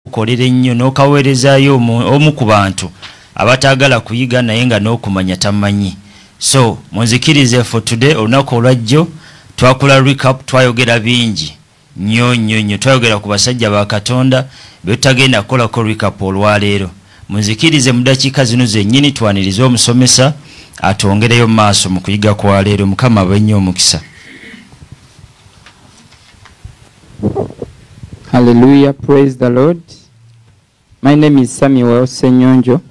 kolera ennyo n'okaweerezaayo omu ku bantu abatagala kuyiga naye nga n'okumanya tamanyi. So munzikirize for today olunaku olwajjo twakula recap, twayogera bingi nnyo twayogera ku basajja ba Katonda bye tutagenda kukolako recap olwaleero. Munzikirize mu dakiika zino zennyini twanirize omusomesa atwongereyo mu maaso mu kuyiga kwa leero. Mukama abe nnyo omukisa. Hallelujah, praise the Lord. My name is Samuel Ssenyonjo,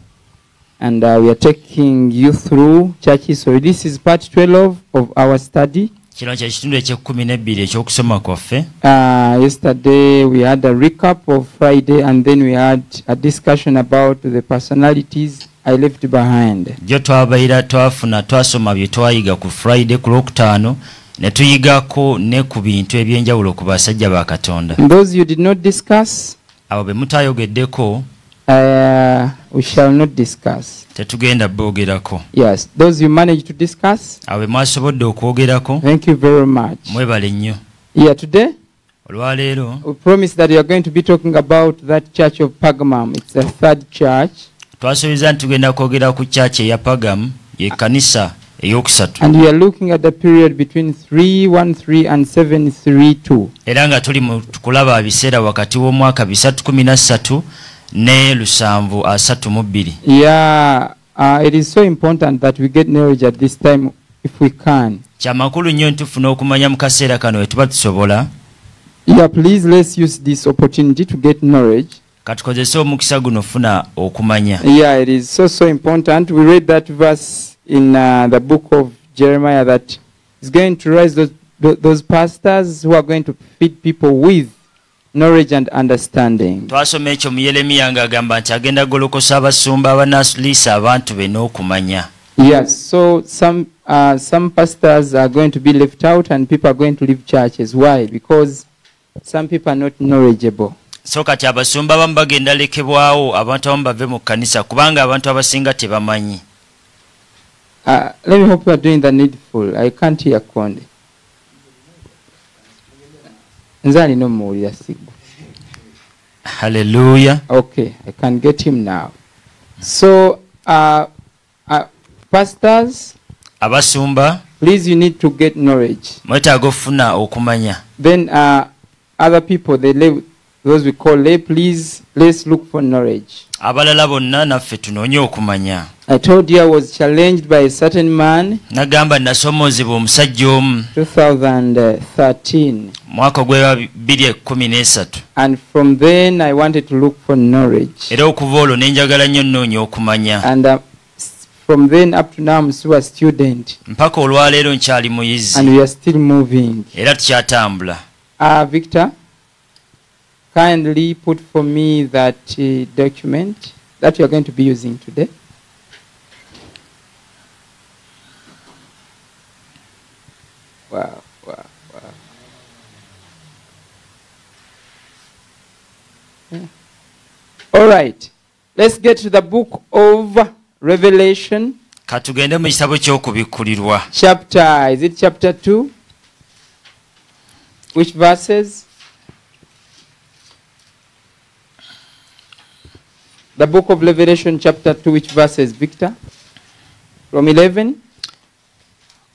and we are taking you through churches. So this is part 12 of our study. Yesterday we had a recap of Friday, and then we had a discussion about the personalities I left behind. Those you did not discuss, we shall not discuss. Yes, those you managed to discuss, thank you very much. Yeah, today we promise that we are going to be talking about that church of Pergamum. It's the third church. And we are looking at the period between 313 and 732. Yeah, it is so important that we get knowledge at this time if we can. Yeah, please let's use this opportunity to get knowledge. Yeah, it is so important. We read that verse in the book of Jeremiah that is going to rise those pastors who are going to feed people with knowledge and understanding. Yes, so some pastors are going to be left out and people are going to leave churches. Why? Because some people are not knowledgeable. So kati abasumba abamu bagenda lekebwawo abantu abamu bave mu kkanisa kubanga abantu abasinga tebamanyi. Let me hope you are doing the needful. I can't hear Konde. Nzali no muwulira sigo. Hallelujah. Okay, I can get him now. So, pastors, abasumba, please, you need to get knowledge. Mwetaaga okufuna okumanya. Then other people, those we call lay, please, let's look for knowledge. Abalala bonna naffe tunoonye okumanya. I told you I was challenged by a certain man. Nagamba nasomoozebwa omusajja omu 2013. Mwaka gwa 2013. And from then I wanted to look for knowledge. Era okuva olwo ne njagala nnyo nnoonya okumanya. And from then up to now I'm still a student. Mpaka olwaleero nkyali muyizi. And we are still moving. Era tukyatambula. Victor, kindly put for me that document that we are going to be using today. Wow. Yeah. All right. Let's get to the book of Revelation. Katugende mu kitabo ky'okubikkulirwa. Chapter, is it chapter 2? Which verses? The book of Revelation chapter 2, which verses, Victor? From 11?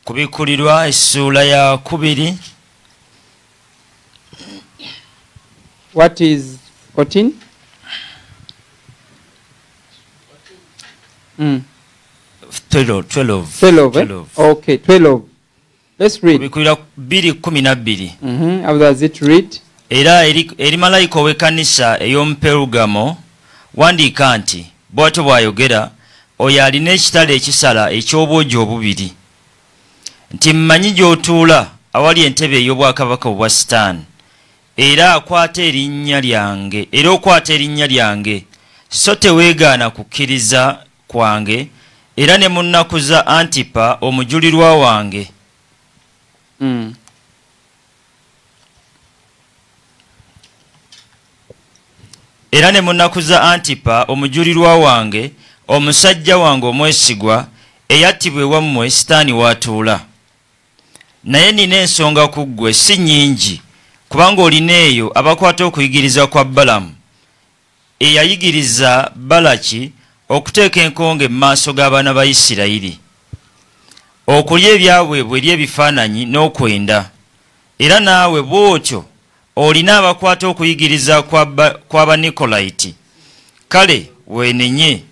Kubikkulirwa essuula ya 2. What is 14? 12. Okay, 12. Let's read. Kubikkulirwa 2:12. How does it read? Era eri malayika ow'ekkanisa ey'omu Perugamo wandiika nti bw'atyo bw'ayogera oyo alina ekitala ekisala eky'obwogi obubiri nti mmanyi gy'otuula awali entebe ey'obwakabaka obwa Sitaani era okwata erinnya lyange so teweegaana kukkiriza kwange era ne munnakuza Antipa omujulirwa wange. Era ne munnakuza Antipa omujulirwa wange omusajja wange omwesigwa eyattibwa ewammwe Sitaani w'atuula. Naye nina ensonga ku ggwe si nnyingi kubanga olina eyo abakwata okuyigiriza kwa Balamu eyayigiriza Balaki okuteeka enkonge mu maaso g'abaana ba Isirayiri, okulya ebyaweebwa eri ebifaananyi n'okwenda. Era naawe bw'otyo olina abakwata okuyigiriza kw'Abanikolait. Kale weenenye,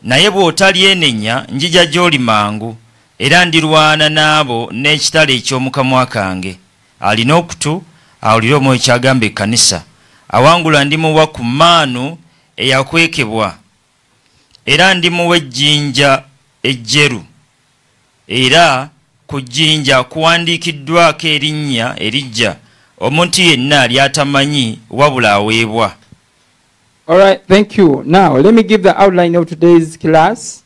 naye bw'otalyenenya njija gy'oli mangu, era ndirwana n'abo n'ekitala eky'omu kamwa kange. Alina okutu awulire Omwoyo ky'agamba ekkanisa. Awangula ndimuwa ku mmaanu eyakwekebwa, era ndimuwa ejjinja ejjeru, era ku jjinja kuwandiikiddwako erinnya erijja omuntu yenna ly'atamanyi wabula aweebwa. All right, thank you. Now, let me give the outline of today's class.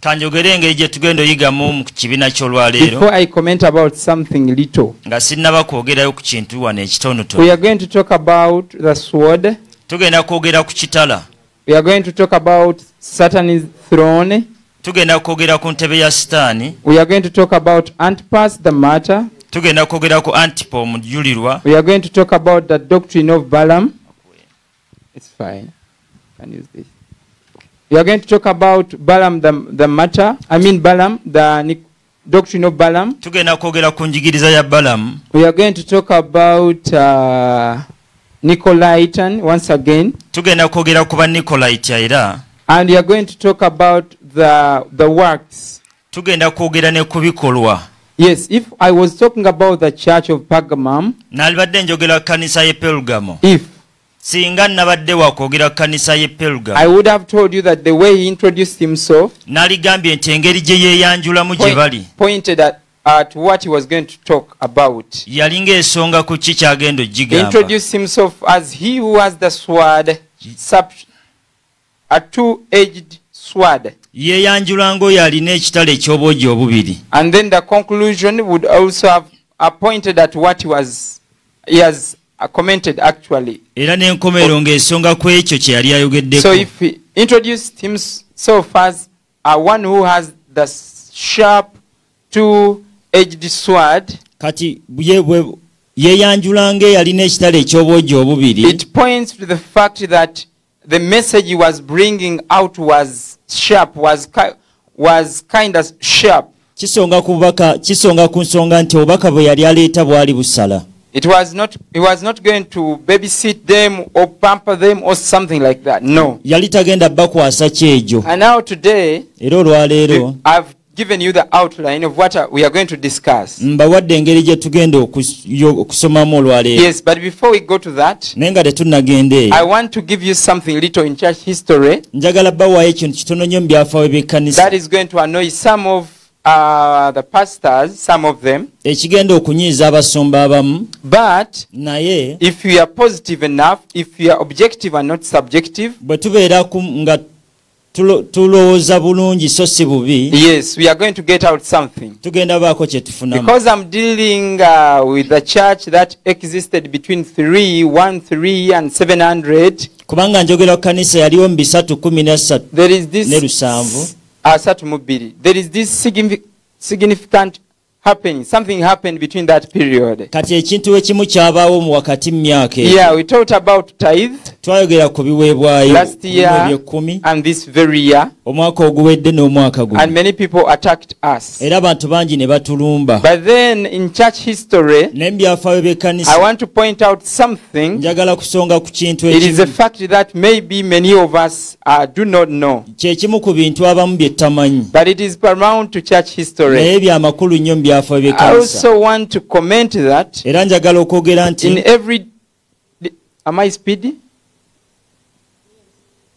Kanjogere engeri gye tugenda oyigamu mu kibiina ky'olwaleero. Before I comment about something little, nga sinnaba kwogerayo ku kintu wano ekitonotono. We are going to talk about the sword. Tugenda kwogera ku kitala. We are going to talk about Satan's throne. Tugenda kwogera ku ntebe ya Sitaani. We are going to talk about Antipas the martyr. Tugenda kwogera ku Antipa omujulirwa. We are going to talk about the doctrine of Balaam. It's fine. Can use this. We are going to talk about Balaam the martyr. Balaam, the doctrine of Balaam. Tugenda kwogera ku njigiriza ya Balaam. We are going to talk about Nicolaitan once again. Tugenda kwogera ku ba Nicolite era. And we are going to talk about the works. Tugenda kwogera ne ku bikolwa. Yes, if I was talking about the church of Pergamum, nalibadde njogera kanisa ye Pergamo. If singa nabadde wakwogera kanisa ye Pergamo, I would have told you that the way he introduced himself, naligambye nti engeri gye yeeyanjulamu gye bali, pointed at what he was going to talk about. yalinga ensonga ku ki kyagenda ogigamba. He introduced himself as he who has the sword, a two-edged sword. Yeeyanjula ng'oyo alina ekitala eky'obwogi obubiri. And then the conclusion would also have pointed at what he has commented actually. Era n'enkomerero ng'ensonga ku ekyo kye yali ayogeddeko. So if he introduced himself as one who has the sharp two-edged sword, kati yeeyanjula ng'eyalina ekitala eky'obwogi obubiri. It points to the fact that the message he was bringing out was sharp, was kind of sharp. Kisonga ku nsonga nti obubaka bwe yali aleeta bwali busala. He was not going to babysit them or pamper them or something like that. No. Yali tagenda bakwasa kyejo. And now today, era olwaleero, I've given you the outline of what we are going to discuss. Mbawadde engeri gye tugenda okusomamu olwaleero. Yes, but before we go to that, naye nga tetunnagenda eyo, I want to give you something little in church history njagala bawaayo ekintu kitono nnyo mu byafaayo by'ekkanisa that is going to annoy some of the pastors, some of them. Ekigenda okunyiiza abasumba abamu. But naye if you are positive enough, if you are objective and not subjective, bwe tubeera nga tulowooza bulungi so si bubi, yes, we are going to get out something. Tugenda baako kye tufunamu. Because I'm dealing with the church that existed between 313 and 700. Kubanga njogera ku kanisa yaliwo mu 313 ne 7. There is this significant happening. Something happened between that period. Kati ekintu ekimu kyabaawo mu wakati mu myaka eyo. Yeah, we talked about tithe. Twayogera ku biweebwayo last year and this very year. Omwaka oguwedde n'omwaka guno. And many people attacked us. Era abantu bangi ne batulumba. But then in church history, n'ebyafaayo by'ekkanisa, I want to point out something. Njagala kusonga ku kintu ekimu. It is a fact that maybe many of us do not know. Kye kimu ku bintu abamu bye tamanyi. But it is paramount to church history. Naye byamakulu nnyo mu byafaayo by'ekkanisa. I also want to comment that era njagala okwogera nti in every... Am I speedy?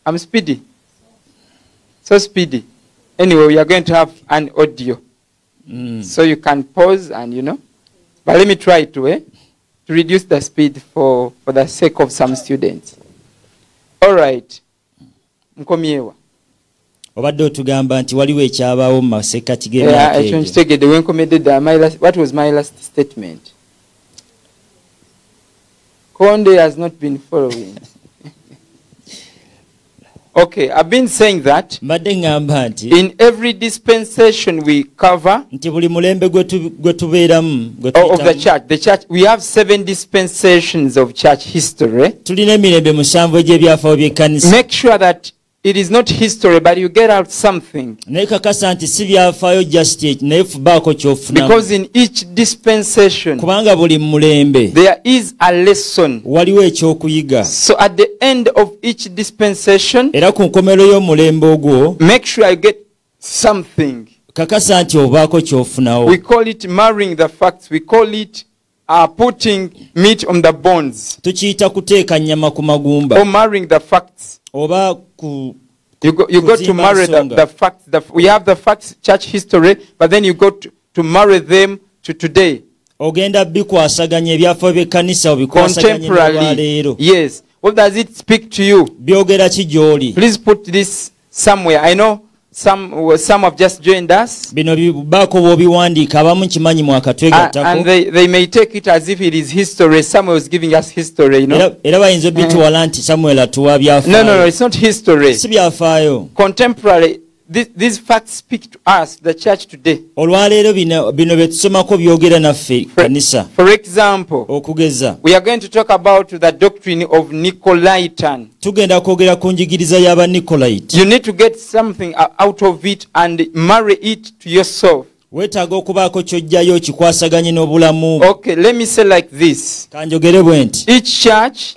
I'm speedy. So speedy. Anyway, we are going to have an audio. So you can pause and But let me try to reduce the speed for the sake of some students. All right. Mkomyewa. Obadde otugamba nti waliwo ekyabaawo mu masekkati g'emyaka egyo. What was my last statement? Konde has not been following. Okay, I've been saying that in every dispensation we cover of the church, we have 7 dispensations of church history. Make sure that it is not history, but you get out something. Because in each dispensation, there is a lesson. So at the end of each dispensation, make sure you get something. We call it marrying the facts. We call it putting meat on the bones. Or marrying the facts. You go to marry the facts. We have the facts, church history, but then you go to marry them to today. Contemporarily. Yes. What does it speak to you? Please put this somewhere. I know some have just joined us. And they may take it as if it is history. Samuel is giving us history, you know. No, it's not history. Contemporary. These facts speak to us, the church today. For example, we are going to talk about the doctrine of Nicolaitan. You need to get something out of it and marry it to yourself. Okay, let me say like this. Each church,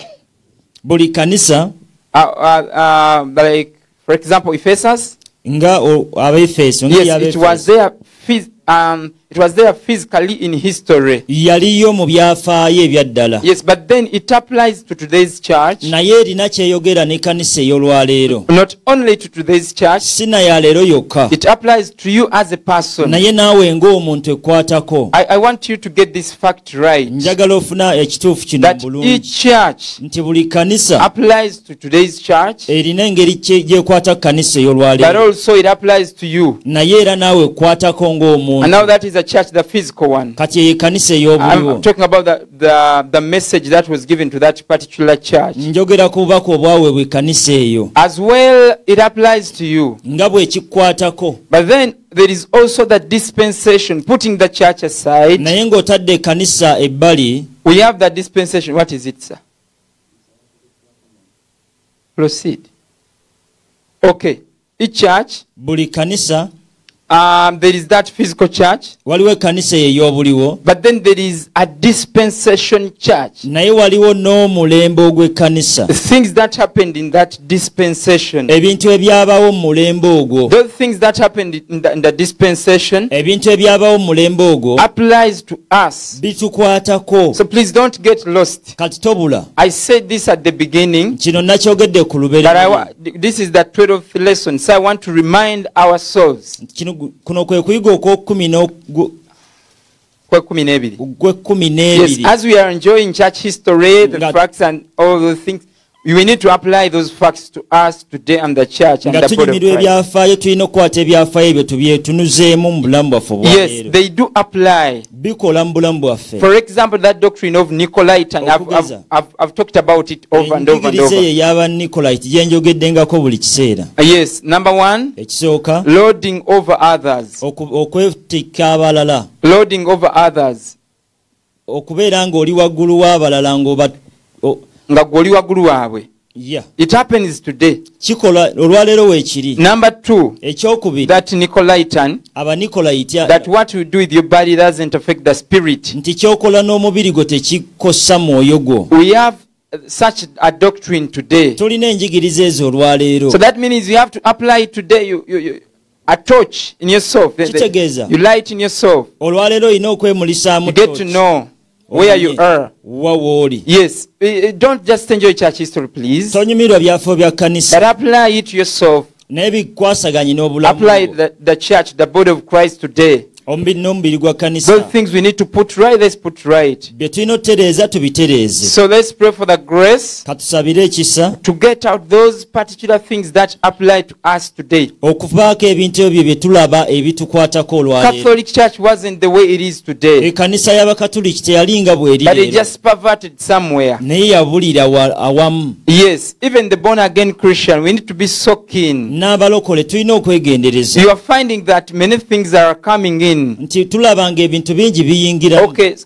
like for example, Ephesus, yes, it was there physically in history. Yes, but then it applies to today's church. Not only to today's church, it applies to you as a person. I want you to get this fact right. That each church applies to today's church, but also it applies to you. And now that is a church, the physical one. I'm talking about the message that was given to that particular church. As well, it applies to you. But then there is also the dispensation, putting the church aside. We have the dispensation. What is it, sir? Proceed. Okay. Each church, there is that physical church, but then there is a dispensation church. The things that happened in that dispensation, those things that happened in the dispensation applies to us. So please don't get lost. I said this at the beginning, but this is the 12th lesson, so I want to remind ourselves. Yes, as we are enjoying church history, the facts and all those things, we need to apply those facts to us today and the church and the body of Christ. Yes, they do apply. For example, that doctrine of Nicolaitan, I've talked about it over and over and over. Yes, number 1, loading over others. Loading over others. It happens today. Number 2, that Nicolaitan, that what you do with your body doesn't affect the spirit. We have such a doctrine today. So that means you have to apply it today. You a torch in yourself. You light in yourself. You get to know where you are. Yes. Don't just enjoy church history, please. But apply it to yourself. Apply the church, the body of Christ today. Those things we need to put right, let's put right. So let's pray for the grace to get out those particular things that apply to us today. Catholic Church wasn't the way it is today, but it just perverted somewhere. Yes, even the born again Christian, we need to be so keen. You are finding that many things are coming in. Okay,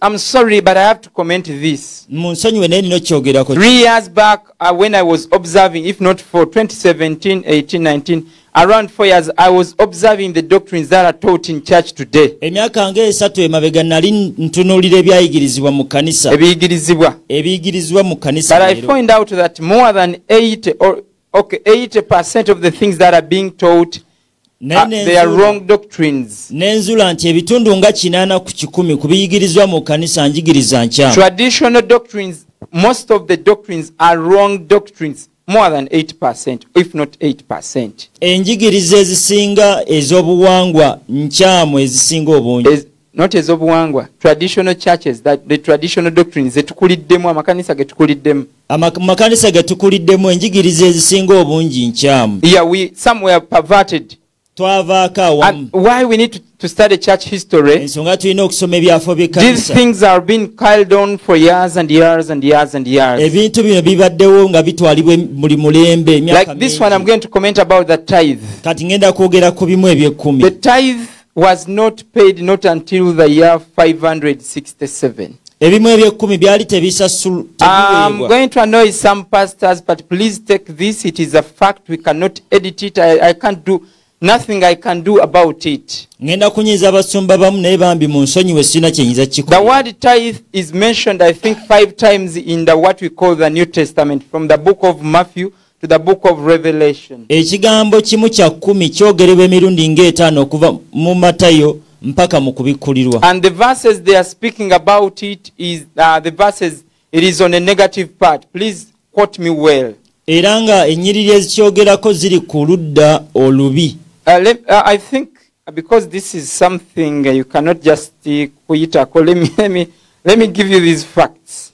I'm sorry, but I have to comment this. 3 years back, when I was observing, if not for 2017, 18, 19, around 4 years, I was observing the doctrines that are taught in church today. But I find out that more than 80% of the things that are being taught, they are wrong doctrines. Traditional doctrines, most of the doctrines are wrong doctrines. More than 8%, if not 8%. Not ezobuwangwa. Traditional churches, that the traditional doctrines zetukuliddemu amakanisa getukuliddemu. Amakanisa getukuliddemu enjigirize ezisinga obungi nkyamu. Yeah, we somewhere perverted. And why we need to study church history? These things are being carried on for years and years and years and years. Like this one, I'm going to comment about the tithe. The tithe was not paid not until the year 567. I'm going to annoy some pastors, but please take this. It is a fact. We cannot edit it. I can't do nothing I can do about it. The word tithe is mentioned, I think, 5 times in what we call the New Testament, from the book of Matthew to the book of Revelation. And the verses they are speaking about it is the verses, it is on a negative part. Please quote me well. I think because this is something you cannot just quit. Let me give you these facts.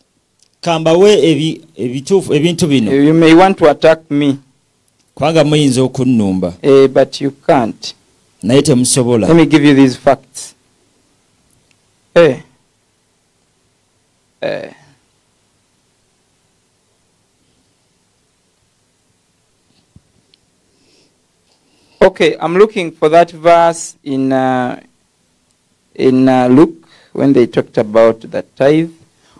You may want to attack me, but you can't. Let me give you these facts. Okay, I'm looking for that verse in Luke when they talked about the tithe.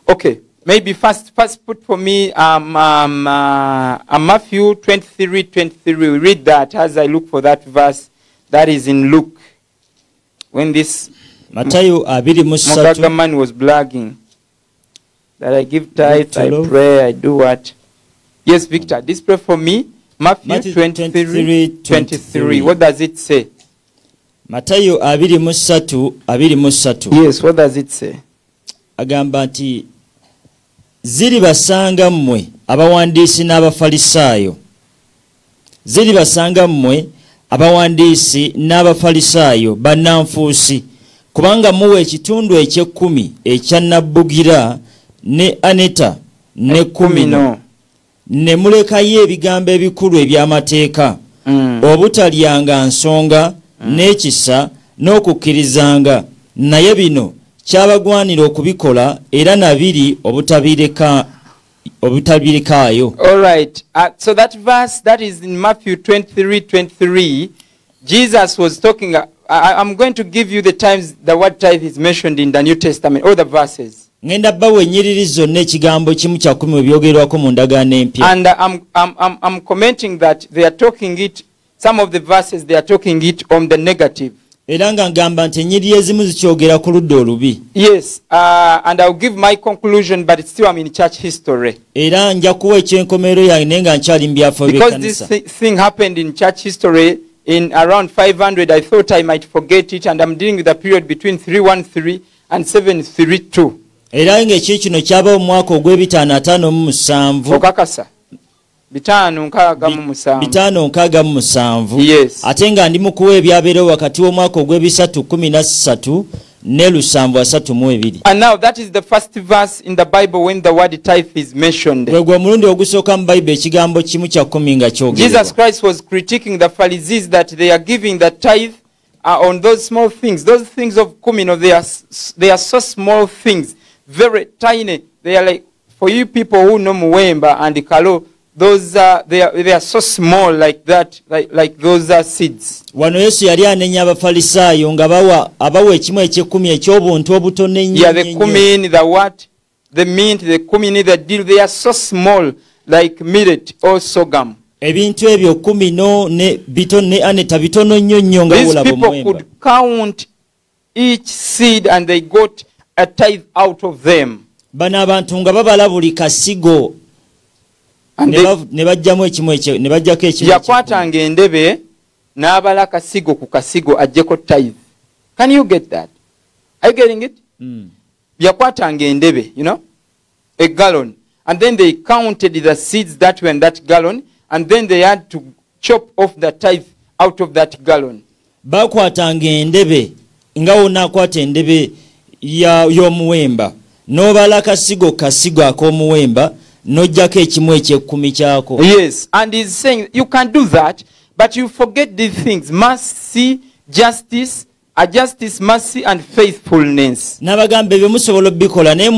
Okay, maybe first put for me Matthew 23:23. We read that as I look for that verse that is in Luke. When this Mugaga man was bragging that I give tithe, I pray, I do what? Yes, Victor, this pray for me. Matthew 23:23. What does it say? Matayo 23:23. Yes, what does it say? Agamba nti ziri basanga mmwe abawandiisi n'abafalisaayo. Ziri basanga mmwe abawandiisi n'abafalisaayo bannanfuusi, kubanga muwa ekitundu eky'ekkumi ekya nabbugira ne aneta ne kumino. Ne mulekayo ebigambo ebikulu eby'amateeka, obutalyanga nsonga n'ekisa n'okukkirizanga, naye bino kyabagwanira okubikola era nabiri obutabirikaayo. All right. So that verse that is in Matthew 23:23, Jesus was talking. I'm going to give you the times the word tithe is mentioned in the New Testament, all the verses. And I'm commenting that they are talking it, some of the verses they are talking it on the negative. Yes, and I'll give my conclusion, but still I'm in church history. Because this thing happened in church history in around 500, I thought I might forget it, and I'm dealing with the period between 313 and 732. Era ng'ekyo kino kyaba omwaka ogw'ebitaano ataano mu musanvu. Okakasa. 5,6,7 Yes. ate nga ndi mu kuwa ebyabeerewo wakati w'omwaka ogw'ebisatu 13 And now that is the first verse in the Bible when the word tithe is mentioned. gwe omulundi ogusooka mu Bayibuli ekigambo kimu kya 10 nga kyogerebwa. Jesus Christ was critiquing the Pharisees that they are giving the tithe on those small things. Those things of kumino, they are so small things, very tiny. They are like, for you people who know Muwemba and Kalo, those they are so small like that, like those are seeds. Wano Yesu yali anenya abafalisaayo nga abawa ekimu eky'ekkumi eky'obuntu obutono ennyo. Yeah, the cumin, the what, the mint, the cumin, the dill, they are so small like millet or sorghum. Ebintu ebyo kumino ne bitono ne aneta bitono nnyo nnyo nga These bulabo people muwemba. could count each seed and they got a tithe out of them. Bano abantu nga babala buli kasigo ne bajjamu ekimu ekyo ne bajjako ekimu. Yakwatanga endebe n'abala kasigo ku kasigo ajjeko tithe. Can you get that? Are you getting it? Yakwatanga endebe, you know, a gallon, and then they counted the seeds that were in that gallon, and then they had to chop off the tithe out of that gallon. Bakwatanga endebe nga wonaakwata endebe y'omuwemba n'obala kasigo ak'omuwemba n'ojjako ekimu eky'ekkumi kyako. Yes, and he's saying you can do that, but you forget these things: mercy, justice, mercy, and faithfulness. N'abagamba ebyo musobola obbikola naye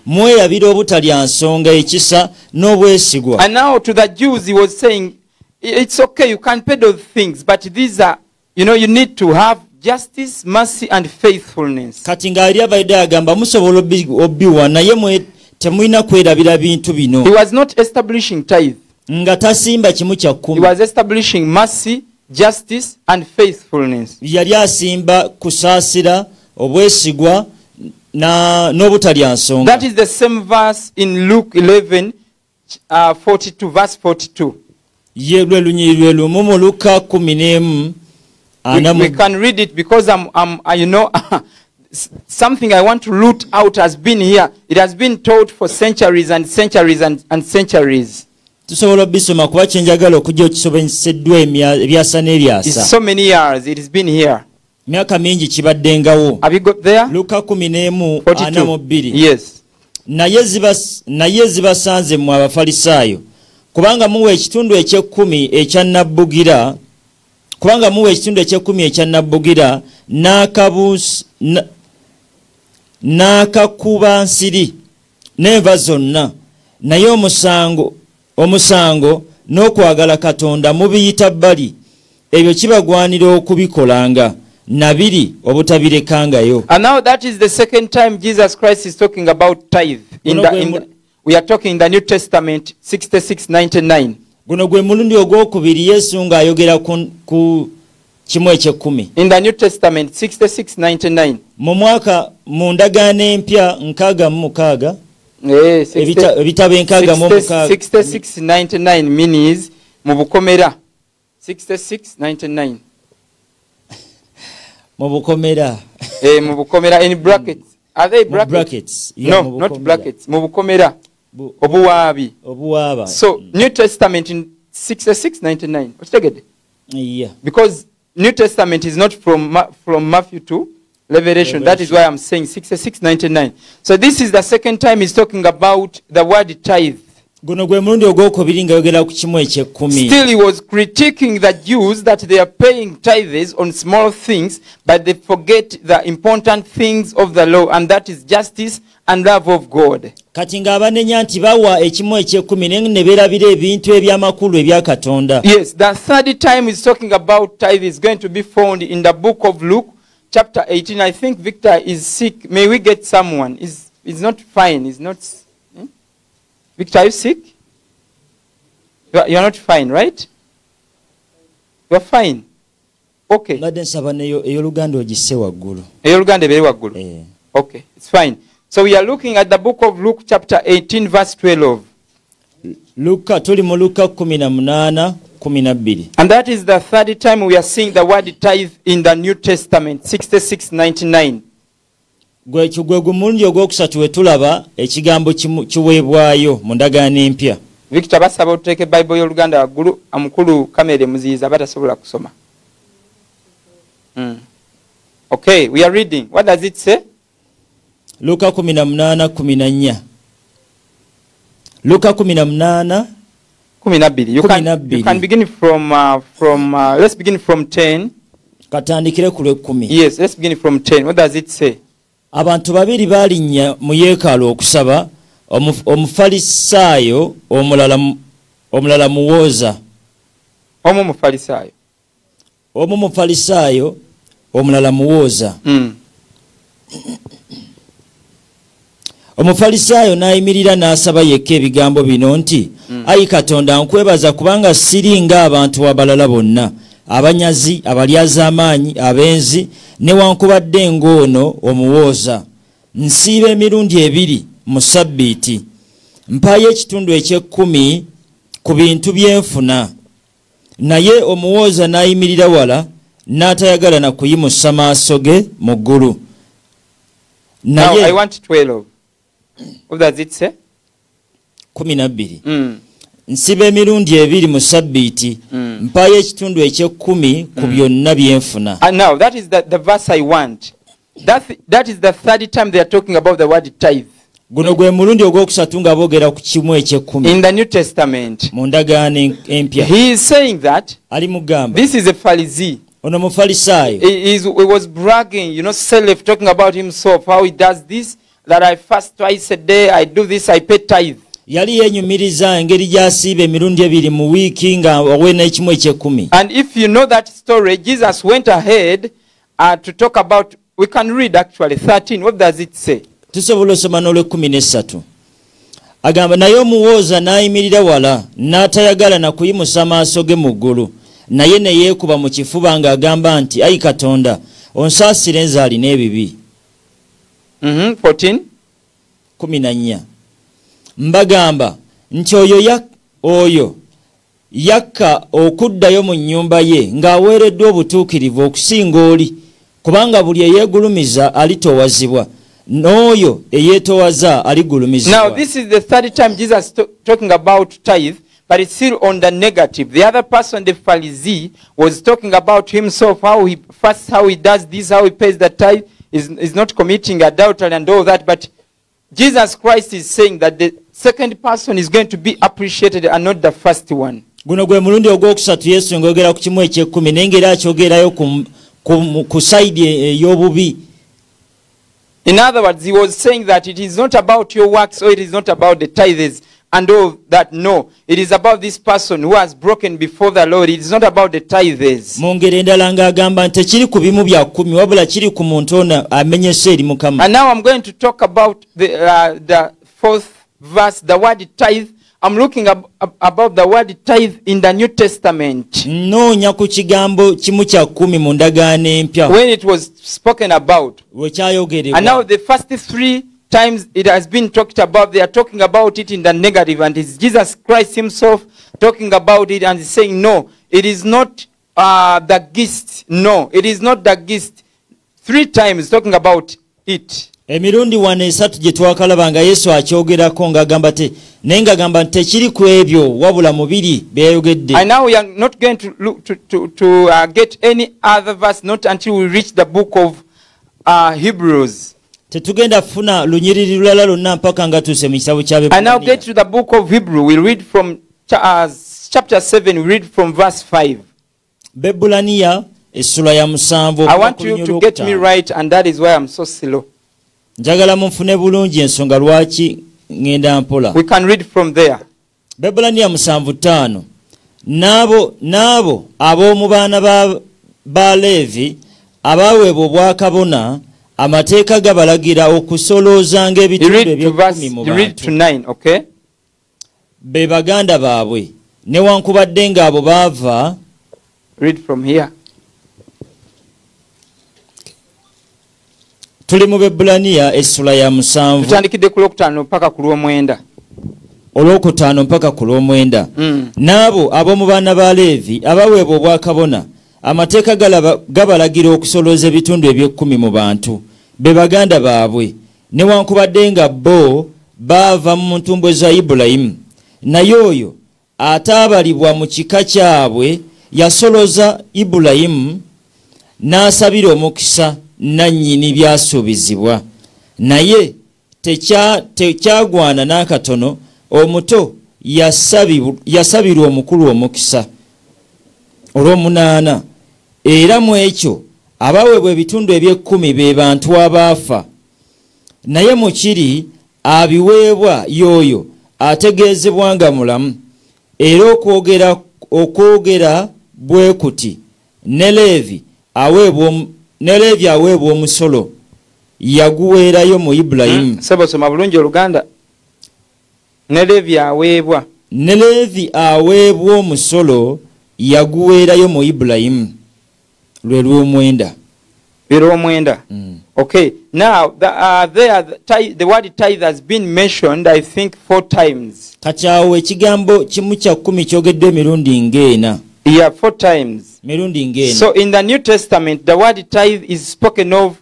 mweyabira obutalya nsonga, ekisa n'obwesigwa. And now to the Jews he was saying, it's okay, you can pay those things, but these are, you know, you need to have justice, mercy, and faithfulness. Kati ng'ali Abayudaaya agamba musobola obbiwa naye temulina kwerabira bintu bino. He was not establishing tithe. Nga tasimba kimu kya 10. He was establishing mercy, justice, and faithfulness. Yali asimba kusaasira, obwesigwa n'obutalya nsonga. That is the same verse in Luke 11, 42, verse 42. Ye lwe lunyiriri lumu mu Luka 11. We can read it because you know, something I want to root out has been here. It has been taught for centuries and centuries and centuries. Tusobola bisoma kuba kyenjagala okujja okisobeseddwa ebyasa n'ebyasa. It's so many years it has been here. Myaka mingi kibaddengawo. Have you got there? Luka 11:42. Yes. Naye zibasanze mu Abafalisaayo kubanga muwa ekitundu eky'ekkumi ekya Nabbugira, n'akakuba nsiri n'enva zonna, naye omusango n'okwagala Katonda mubiyita bbali, ebyo kibagwanira okubikolanga, nabiri obutabirekangayo. And now that is the second time Jesus Christ is talking about tithe. We are talking in the New Testament 66:99. Guno gwe mulundi ogwokubiri Yesu ng'ayogera ku kimu eky'ekkumi. In the New Testament 66:99. Mu mwaka mu ndagaano empya 66. Ebitabo 66. 66:99 means mu bukomera. 66:99. Mu bukomera. Mu bukomera in brackets. Are they brackets? Yeah, no, not brackets. Mu bukomera. Obuwabi. So New Testament in 66:99. Yeah. Because New Testament is not from Matthew to Revelation. That is why I'm saying 66:99. So this is the second time he's talking about the word tithe. Guno gwe mulundi ogwokubiri ng'ayogera ku kimu eky'ekkumi. Still he was critiquing the Jews that they are paying tithes on small things, but they forget the important things of the law, and that is justice and love of God. Kati ng'abanenya nti bawa ekimu eky'ekkumi ne beerabira ebintu eby'amakulu ebya Katonda. Yes, the third time he's talking about tithe is going to be found in the book of Luke, chapter 18. I think Victor is sick. May we get someone? He's not fine. He's not... Victor, are you sick? You're not fine, right? You're fine. Okay. Okay, it's fine. So we are looking at the book of Luke chapter 18 verse 12. Luka tuli mu Luka 18:12. And that is the third time we are seeing the word tithe in the New Testament, 66:99. Gwe gumulungi ogwokusatu we tulaba ekigambo kiweebwayo mu ndagaano empya. Victor basaba oteke Bible y'Oluganda waggulu amukulu kamere muziyiza batasobola kusoma. Okay, we are reading. What does it say? Luka 18:14. Luka 18:12. You can begin from let's begin from 10. Katandikire ku 10. Yes, let's begin from 10. What does it say? Abantu babiri balinnya mu yeekaalu okusaba, omufalisaayo omulala muwooza. Omufalisaayo omulala muwooza. Omufalisaayo n'ayimirira n'asaba yekka ebigambo bino nti, Ayi Katonda, nkwebaza kubanga siri ng'abantu abalala bonna, abanyazi, abalyaz'amaanyi, abenzi, newankubadde ng'ono omuwooza. Nsiiba emirundi 2 mu Ssabbiiti. Mpaayo ekitundu eky'10 ku bintu bye nfuna. Naye omuwooza n'ayimirira wala, n'atayagala na kuyimusa maaso ge mu ggulu. Now I want 12. What does it say? 12. Nsiba emirundi 2 mu Ssabbiiti. Mpaayo ekitundu eky'10 ku byonna bye nfuna. And now that is the verse I want. That is the third time they are talking about the word tithe. Guno gwe mulundi ogwokusatu nga boogera ku kimu eky'ekumi. In the New Testament. Mu ndagaano empya. He is saying that ali mugamba. This is a Pharisee. Ono mufalisaayo. He was bragging, self, talking about himself, how he does this, that I fast twice a day, I do this, I pay tithe. Yali yenyumiriza engeri gy'asiiba emirundi 2 mu wiiki nga oweena ekimu eky'ekumi. And if you know that story, Jesus went ahead to talk about, we can read actually 13. What does it say? Tusobola osoma n'olw'13. Agamba naye omuwooza n'ayimirira wala n'atayagala na kuyimusa maaso ge mu ggulu. Naye ne yeekuba mu kifuba ng'agamba nti, Ayi Katonda, onsaasire nze alina ebibi. 14. 14. Mbagamba nti oyo yakka okuddayo mu nnyumba ye ng'aweereddwa obutuukirivu okusinga oli, kubanga buli eyeegulumiza alitowazibwa, n'oyo eyeetowaza aligulumizibwa. Now this is the third time Jesus talking about tithe, but it's still on the negative. The other person, the Pharisee, was talking about himself, how he fasts, how he does this, how he pays the tithe, is not committing adultery and all that. But Jesus Christ is saying that the second person is going to be appreciated and not the first one. Guno gwe mulundi ogwokusatu Yesu ng'ogera ku kimu eky'ekumi n'engeri akyogerayo ku side ey'obubi. In other words, he was saying that it is not about your works or it is not about the tithes and all that. No, it is about this person who has broken before the Lord. It is not about the tithes. Mungere endala ng'agamba nti tekiri ku bimu bya 10 wabula kiri ku muntu ono amenyese eri Mukama. And now I'm going to talk about the fourth verse, the word tithe. I'm looking about the word tithe in the New Testament. Noonya ku kigambo kimu kya 10 mu ndagaano empya. When it was spoken about. Wekyayogerebwa. And now the first 3 times it has been talked about, they are talking about it in the negative, and it's Jesus Christ himself talking about it and saying, no, it is not the gift. No, it is not the gift. 3 times talking about it. Emirundi 3 gye twakalabanga Yesu akyogerako ng'agamba te naye ng'agamba nti tekiri ku ebyo wabula mubiri byayogedde. And now we are not going to look to get any other verse not until we reach the book of Hebrews. Tetugenda funa lunyiriri lulala lwonna mpaka nga tuuse mu kitabo kya Bebulaniya. And now get to the book of Hebrew. We read from chapter 7, we read from verse 5. Bebulaniya essula ya 7. I want you to get me right, and that is why I'm so slow. Njagala munfune bulungi ensonga lwaki ngenda mpola. We can read from there. Bebulaniya 7:5. N'abo ab'omu baana ba Leevi abaweebwa obwakabona amateeka gabalagira okusoloozanga ebitundu eby'ekumi mu bantu. Be baganda baabwe newankubadde ng'abo baava. Read from here. Tuli mu Bebulaniya essula ya 7. Tutandikidde ku Lwokutaano mpaka ku Lwomwenda. Olwokutaano mpaka ku Lwomwenda. N'abo ab'omu baana ba Leevi abaweebwa obwakabona amateeka gabalagira okusolooza ebitundu eby'ekumi mu bantu be baganda baabwe newankubadde nga bo baava mu ntumbwe za Ibulayimu naye oyo ataabalibwa mu kika kyabwe yasoloza Ibulayimu n'asabira omukisa nannyini byasuubizibwa, naye tekyagwana n'akatono, omuto yasabirwa omukulu omukisa. Olw'omunaana, era mu ekyo abaweebwa ebitundu eby'ekkumi be bantu abaafa, naye mu kiri abiweebwa y'oyo ategeezebwa nga mulamu. Era okwogera bwe kuti ne Leevi aweebwa omusolo yaguweerayo mu Ibulayimu. Soma bulungi Oluganda. Ne Leevi aweebwa omusolo yaguweerayo mu Ibulayimu. Lwe lw'omwenda. Okay, now the word tithe has been mentioned, I think, 4 times. Kachaawo ekigambo kimu kya 10 kyogeddwa emirundi ng'ena. Yeah, 4 times. Mirundi ng'ena. So in the New Testament, the word tithe is spoken of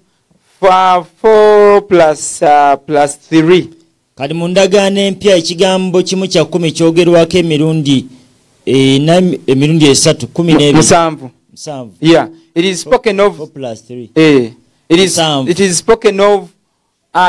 4 plus 3. Kati mu ndagaano empya ekigambo kimu kya 10 kyogerwako emirundi 3 12. Yeah, it is spoken of 4 plus 3. It is spoken of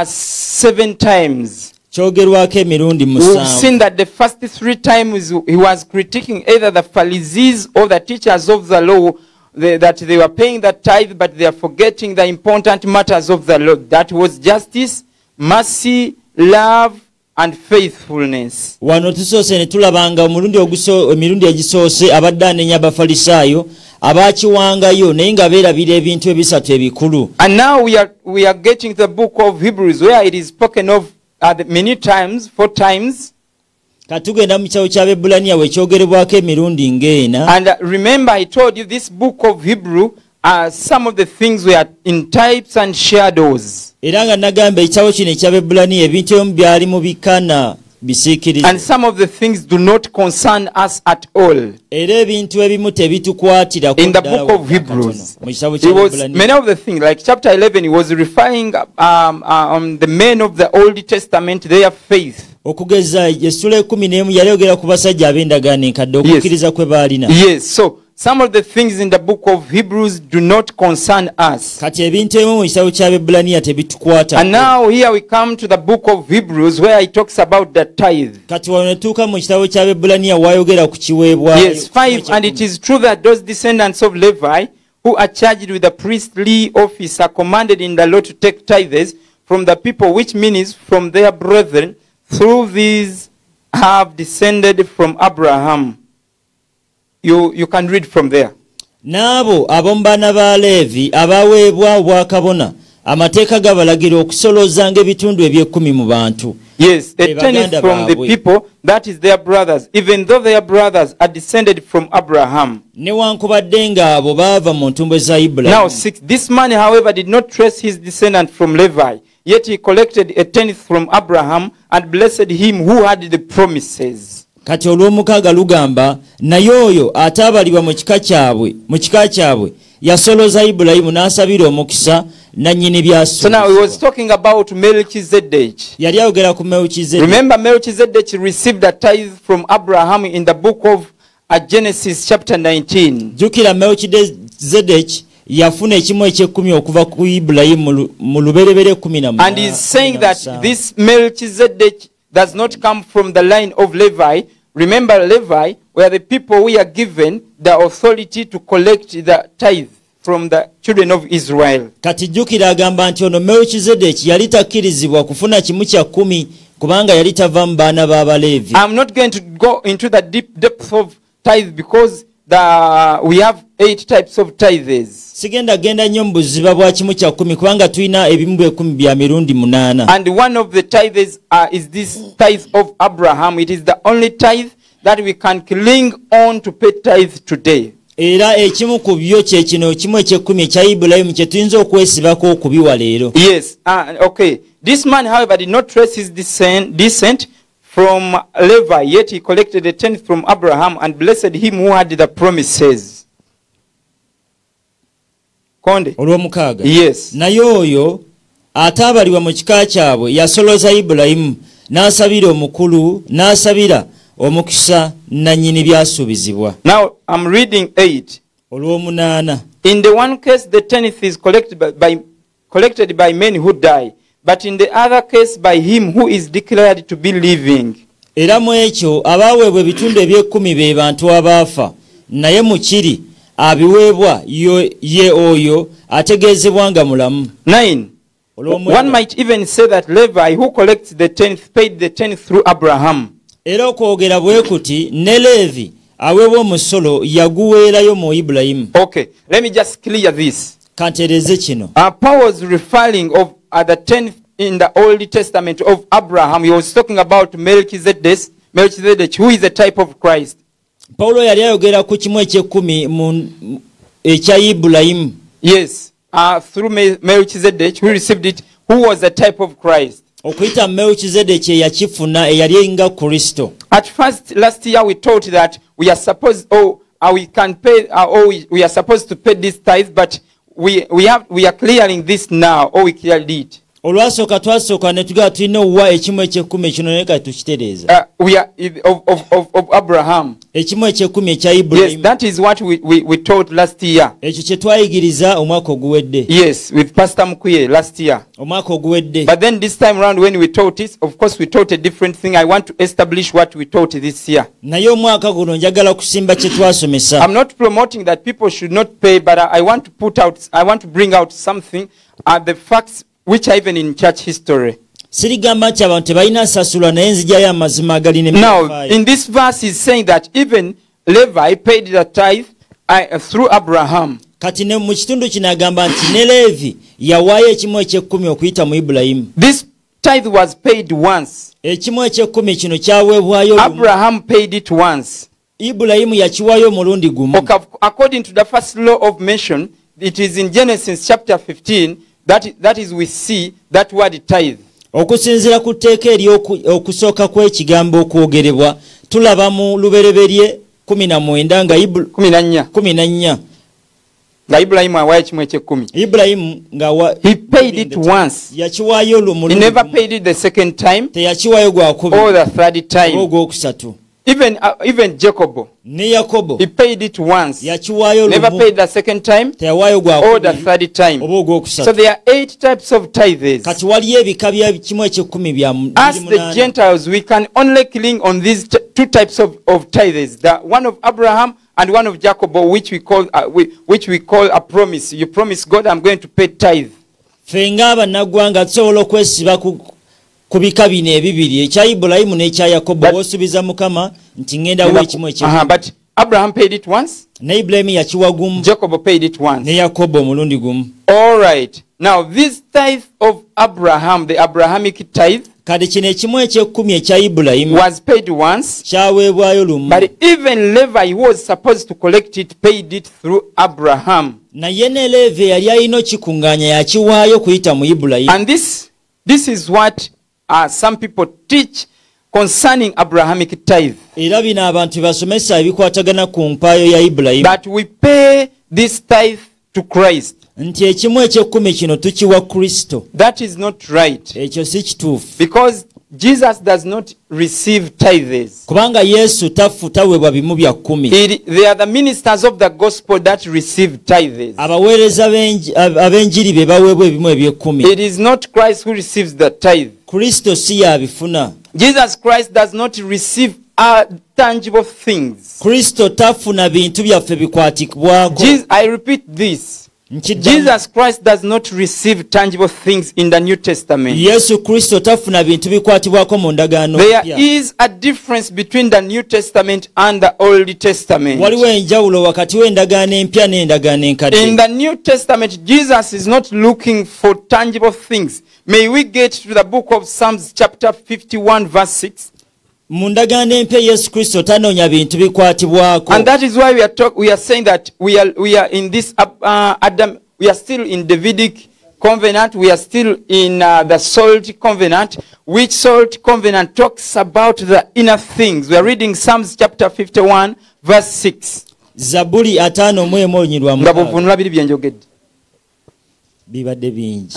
7 times. We've seen that the first 3 times he was critiquing either the Pharisees or the teachers of the law, that they were paying the tithe, but they are forgetting the important matters of the law. That was justice, mercy, love, and faithfulness. Wano tusose ne tulabanga emirundi egisoose abadde anenya Abafalisaayo abakiwangayo naye nga beerabira ebintu ebisatu ebikulu. And now we are getting the book of Hebrews where it is spoken of many times, 4 times. Katugenda mu kitabu ky'Abebbulaniya wekyogerebwako emirundi ng'ena. And remember, I told you this book of Hebrew, some of the things were in types and shadows. Era nga nagamba ekitabo kino eky'Abebbulaniya ebintu ebimu byali mu bikana bisiikirize. And some of the things do not concern us at all. Era ebintu ebimu tebitukwatira in the book of Hebrews. Many of the things, like chapter 11, he was referring on the men of the Old Testament, their faith. Okugeza Yesula 11 yaliyogera ku basajja ab'endagaano enkadde okukkiriza kwe baalina. Yes, so some of the things in the book of Hebrews do not concern us. Kati ebintu ebimu mu kitabo ky'Abebbulaniya tebitukwata. And now here we come to the book of Hebrews where he talks about the tithe. Kati wano netuuka mu kitabo ky'Abebbulaniya wayogera ku kiweebwayo. Yes, 5. And it is true that those descendants of Levi who are charged with the priestly office are commanded in the law to take tithes from the people, which means from their brethren. Through these have descended from Abraham. You can read from there. Nabo abombana ba Levi abaweebwa obwakabona amateeka gabalagira okusolozanga ebitundu eby'ekkumi mu bantu. Yes, a tenth from the people, that is their brothers, even though their brothers are descended from Abraham. Newankubadde nga abo baava mu ntumbwe za Ibulayimu. Now 6. This man, however, did not trace his descendant from Levi. Yet he collected a tenth from Abraham and blessed him who had the promises. Kati olw'omukaaga lugamba naye oyo ataabalibwa mu kika kyabwe yasoloza Ibulayimu n'asabira omukisa nannyini byasuubizibwa. So now he was talking about Melchizedek. Yali ayogera ku Melchizedek. Remember, Melchizedek received a tithe from Abraham in the book of Genesis chapter 19. Jukira Melchizedek yafuna ekimu eky'ekkumi okuva ku Ibulayimu mu luberebere 10. And he's saying that this Melchizedek does not come from the line of Levi. Remember, Levi were the people who are given the authority to collect the tithe from the children of Israel. Kati jukira agamba nti ono Melchizedek yali takkirizibwa kufuna kimu kya 10 kubanga yali tava mu baana b'Abaleevi. I'm not going to go into the deep depth of tithe because we have 8 types of tithes. Sigenda genda nnyo mu buziba bwa kimu kya 10 kubanga tulina ebimu bwe 10 bya mirundi 8. And one of the tithes is this tithe of Abraham. It is the only tithe that we can cling on to pay tithe today. Era ekimu ku byo kye kino kimu eky'ekkumi ekya Ibulayimu kye tuyinza okwesibako okubiwa leero. Yes, okay. This man, however, did not trace his descent from Levi, yet he collected a tenth from Abraham and blessed him who had the promises. Olw'omukaaga. Yes. Naye oyo ataabalibwa mu kika kyabwe yasoloza Ibulayimu n'asabira omukisa nanyini byasuubizibwa. Now I'm reading 8. Olw'omunaana. In the one case the tenth is collected by men who die, but in the other case by him who is declared to be living. Era mu ekyo abaweebwa ebitundu eby'ekkumi be bantu abaafa, naye mu kiri abiweebwa ye oyo ategeezebwa nga mulamu. 9. One might even say that Levi, who collects the tenth, paid the tenth through Abraham. Era okwogera bwe kuti ne Levi aweebwa omusolo yaguweerayo mu Ibulayimu. Okay, let me just clear this. Kantereeze kino. Paul was referring of the tenth in the Old Testament of Abraham. He was talking about Melchizedek, who is a type of Christ. Paulo yali ayogera ku kimu eky'ekkumi mu ekya Ibulayimu. Yes, through Melchizedek, who received it, who was a type of Christ. Okuyita Melchizedek yakifuna eyali nga Kristo. At first, last year we taught that we are supposed, we can pay, we are supposed to pay this tithe, but we are clearing this now, or we cleared it. Olwasooka twasooka ne tugamba tulina okuwa ekimu eky'ekkumi kino naye kati tukitereeza. We are of Abraham. Ekimu eky'ekkumi ekya Ibulayimu. Yes, that is what we taught last year. Ekyo kye twayigiriza omwaka oguwedde. Yes, with Pastor Mkuye last year. Omwaka oguwedde. But then this time around when we taught it, of course we taught a different thing. I want to establish what we taught this year. Naye omwaka guno njagala kusimba kye twasomesa. I'm not promoting that people should not pay, but I want to bring out something, the facts which are even in church history. Sirigamba nti abantu tebalina sasulwa naye nzijayo amazima agali ne. Now, in this verse he's saying that even Levi paid the tithe through Abraham. Kati ne mu kitundu kino agamba nti ne Levi yawaayo ekimu eky'ekkumi okuyita mu Ibulayimu. This tithe was paid once. Ekimu eky'ekkumi kino kyaweebwayo. Abraham paid it once. Ibulayimu yakiwaayo omulundi gumu. According to the first law of mention, it is in Genesis chapter 15, that is we see that word tithe. Okusinziira ku tteeka okusooka kw'ekigambo okwogerebwa tulaba mu Lubereberye 19 nga 14 nga Ibulayimu awaayo ekimu eky'ekkumi. Ibulayimu nga he paid it once. Yakiwaayo olumulundi. He never paid it the second time. Teyakiwaayo gwakubiri. Or the third time. Ogwokusatu. Even Jacob. Ne Yakobo. He paid it once. Yakiwaayo never paid the second time. Teyawaayo gwakubiri. Or the third time. Oba ogwokusatu. So there are 8 types of tithes. Kati waliyo ebika bya kimu eky'ekkumi bya mu. As the Gentiles, we can only cling on these 2 types of tithes. The one of Abraham and one of Jacob, which we call a promise. You promise God, I'm going to pay tithe. Fenga abannaggwanga tusobola okwesiba ku bika bino ebibiri ekya Ibulayimu n'ekya Yakobo osuubiza Mukama nti ngenda wa ekimu eky'ekkumi. But Abraham paid it once. Ne Ibulayimu yakiwa gumu. Jacob paid it once. Ne Yakobo omulundi gumu. All right. Now this tithe of Abraham, the Abrahamic tithe, kati kino ekimu eky'ekkumi ekya Ibulayimu was paid once. Kyaweebwayo lumu. But even Levi, who was supposed to collect it, paid it through Abraham. Naye ne Levi yali alina okikunganya yakiwaayo kuyita mu Ibulayimu. And this is what some people teach concerning Abrahamic tithe. Era bino abantu basomesa ebikwatagana ku mpaayo ya Ibulayimu. That we pay this tithe to Christ. Nti ekimu eky'ekkumi kino tukiwa Kristo. That is not right. Ekyo si kituufu. Because Jesus does not receive tithes. Kubanga Yesu taweebwa bimu bya kkumi. They are the ministers of the gospel that receive tithes. Abaweereza ab'enjiri be baweebwa ebimu eby'ekkumi. It is not Christ who receives the tithe. Kristo si y'abifuna. Jesus Christ does not receive tangible things. Kristo tafuna bintu byaffe bikwatibwako. I repeat this. Jesus Christ does not receive tangible things in the New Testament. Yesu Kristo tafuna bintu bikwatibwako mu ndagaano. There is a difference between the New Testament and the Old Testament. Waliwo enjawulo wakati w'endagaano empya n'endagaano enkadde. In the New Testament, Jesus is not looking for tangible things. May we get to the book of Psalms chapter 51 verse 6. Mu ndagaano empya Yesu Kristo tanoonya bintu bikwatibwako. And that is why we are saying that we are in this Adam, we are still in Davidic covenant, we are still in the salt covenant, which salt covenant talks about the inner things. We are reading Psalms chapter 51 verse 6. Zaburi 5:1 nga buvunula biri byenjogedde bibadde bingi.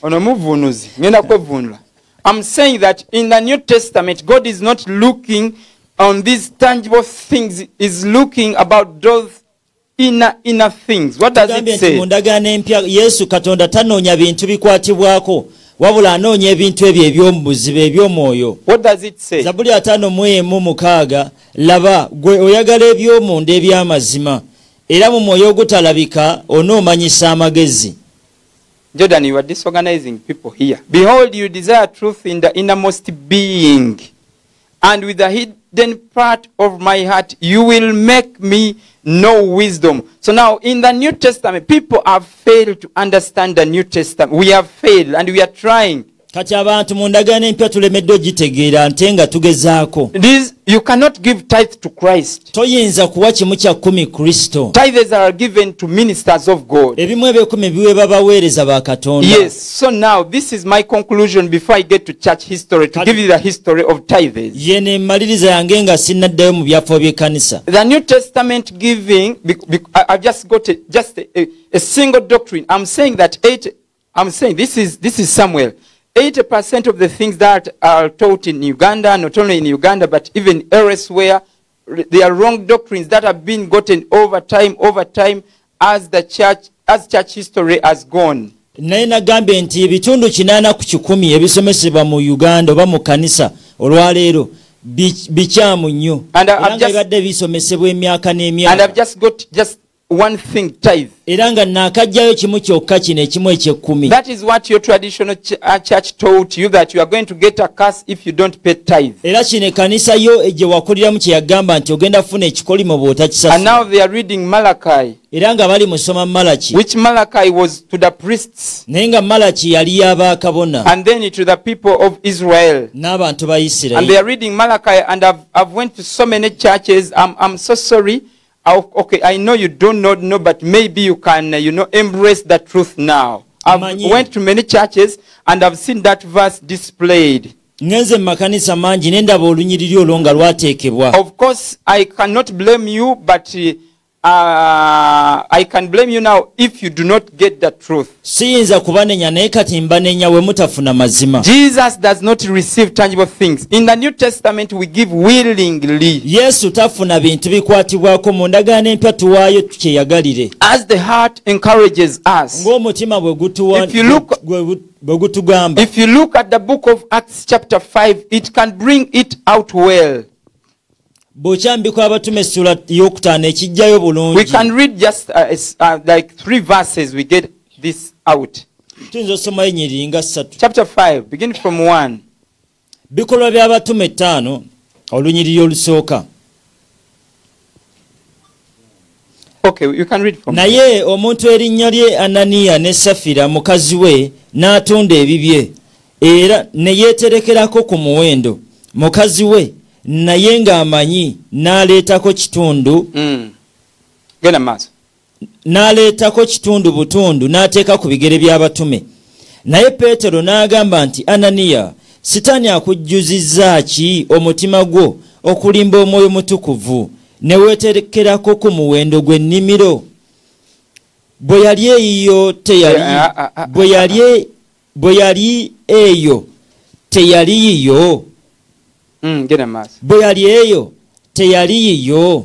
Ono muvunuzi ngenda kwevunula. I'm saying that in the New Testament, God is not looking on these tangible things, is looking about those inner things. What does it say? Yesu Katonda tanoonya bintu bikwatibwako wabula anoonya ebintu ebyo eby'omubuzibu eby'omwoyo. What does it say? Zabuli 5:6 laba gwe oyagala eby'omunda eby'amazima era mu mwoyo ogutalabika onoomanyisa amagezi. Jordan, you are disorganizing people here. Behold, you desire truth in the innermost being, and with the hidden part of my heart you will make me know wisdom. So now in the New Testament, people have failed to understand the New Testament. We have failed and we are trying. Kati abantu mu ndagaano empya tulemedde ogitegeera nte nga tugezaako. You cannot give tithe to Christ. Toyinza kuwa kimu kya 10 Kristo. Tithes are given to ministers of God. Ebimu eby'ekumi biweebwa baweereza ba Katonda. Yes, so now this is my conclusion before I get to church history, to give you the history of tithes. Yene maliriza yange nga sinnaddayo mu byafo by'ekkanisa. The New Testament giving, I've just got a single doctrine. I'm saying that this is Samuel. 80% of the things that are taught in Uganda, not only in Uganda, but even elsewhere, they are wrong doctrines that have been gotten over time, as church history has gone. Naye nagambye nti ebitundu 80 ku 100 ebisomesebwa mu Uganda oba mu kanisa olwaleero bikyamu nnyo. Era nga bibadde bisomesebwa emyaka n'emyaka. And I've just got one thing, tithe. Era nga nakajjayo kimu kyokka kino ekimu eky'ekkumi. That is what your traditional church taught you, that you are going to get a curse if you don't pay tithe. Era kino ekkanisa yo gye wakuliramu kye yagamba nti ogenda kufuna ekikolimo bw'otakisasula. And now they are reading Malachi. Era nga bali musoma Malaki. Which Malachi was to the priests. Naye nga Malaki yali y'abaakabona. And then to the people of Israel. N'abantu ba Isirayiri. And they are reading Malachi, and I've went to so many churches. I'm so sorry. Okay, I know you don't know, but maybe you can, embrace the truth now. I went to many churches and I've seen that verse displayed. Ngenze makanisa mangi nendaba olunyiriri olwo nga lwateekebwa. Of course, I cannot blame you, but I can blame you now if you do not get the truth. Siyinza kubanenya naye kati mbanenya we mutafuna mazima. Jesus does not receive tangible things. In the New Testament we give willingly. Yesu tafuna bintu bikwatibwako mu ndagaano empya tuwaayo tukyeyagalire. As the heart encourages us. Ng'omutima bwe gutugamba. If you look at the book of Acts chapter 5, it can bring it out well. We can read just like 3 verses, we get this out. Chapter 5, begin from 1. Bikolwa by'abatume 5 olunyiriri olusooka. Okay, you can read from. Naye omuntu erinnya lye Ananiya ne Safira mukazi we n'atunda ebibye era ne yeeterekerako ku muwendo. Mukazi we naye ng'amanyi n'aleetako kitundu n'aleetako kitundu butundu n'ateeka ku bigere by'abatume. Naye Peetero n'agamba nti, Ananiya, Sitaani akujjuzizza ki omutima gwo okulimba Omwoyo Mutukuvu ne weeterekerako ku muwendo gw'ennimiro? Bwe yali eyo teyali yiyo. Bwe yali eyo teyali yiyo.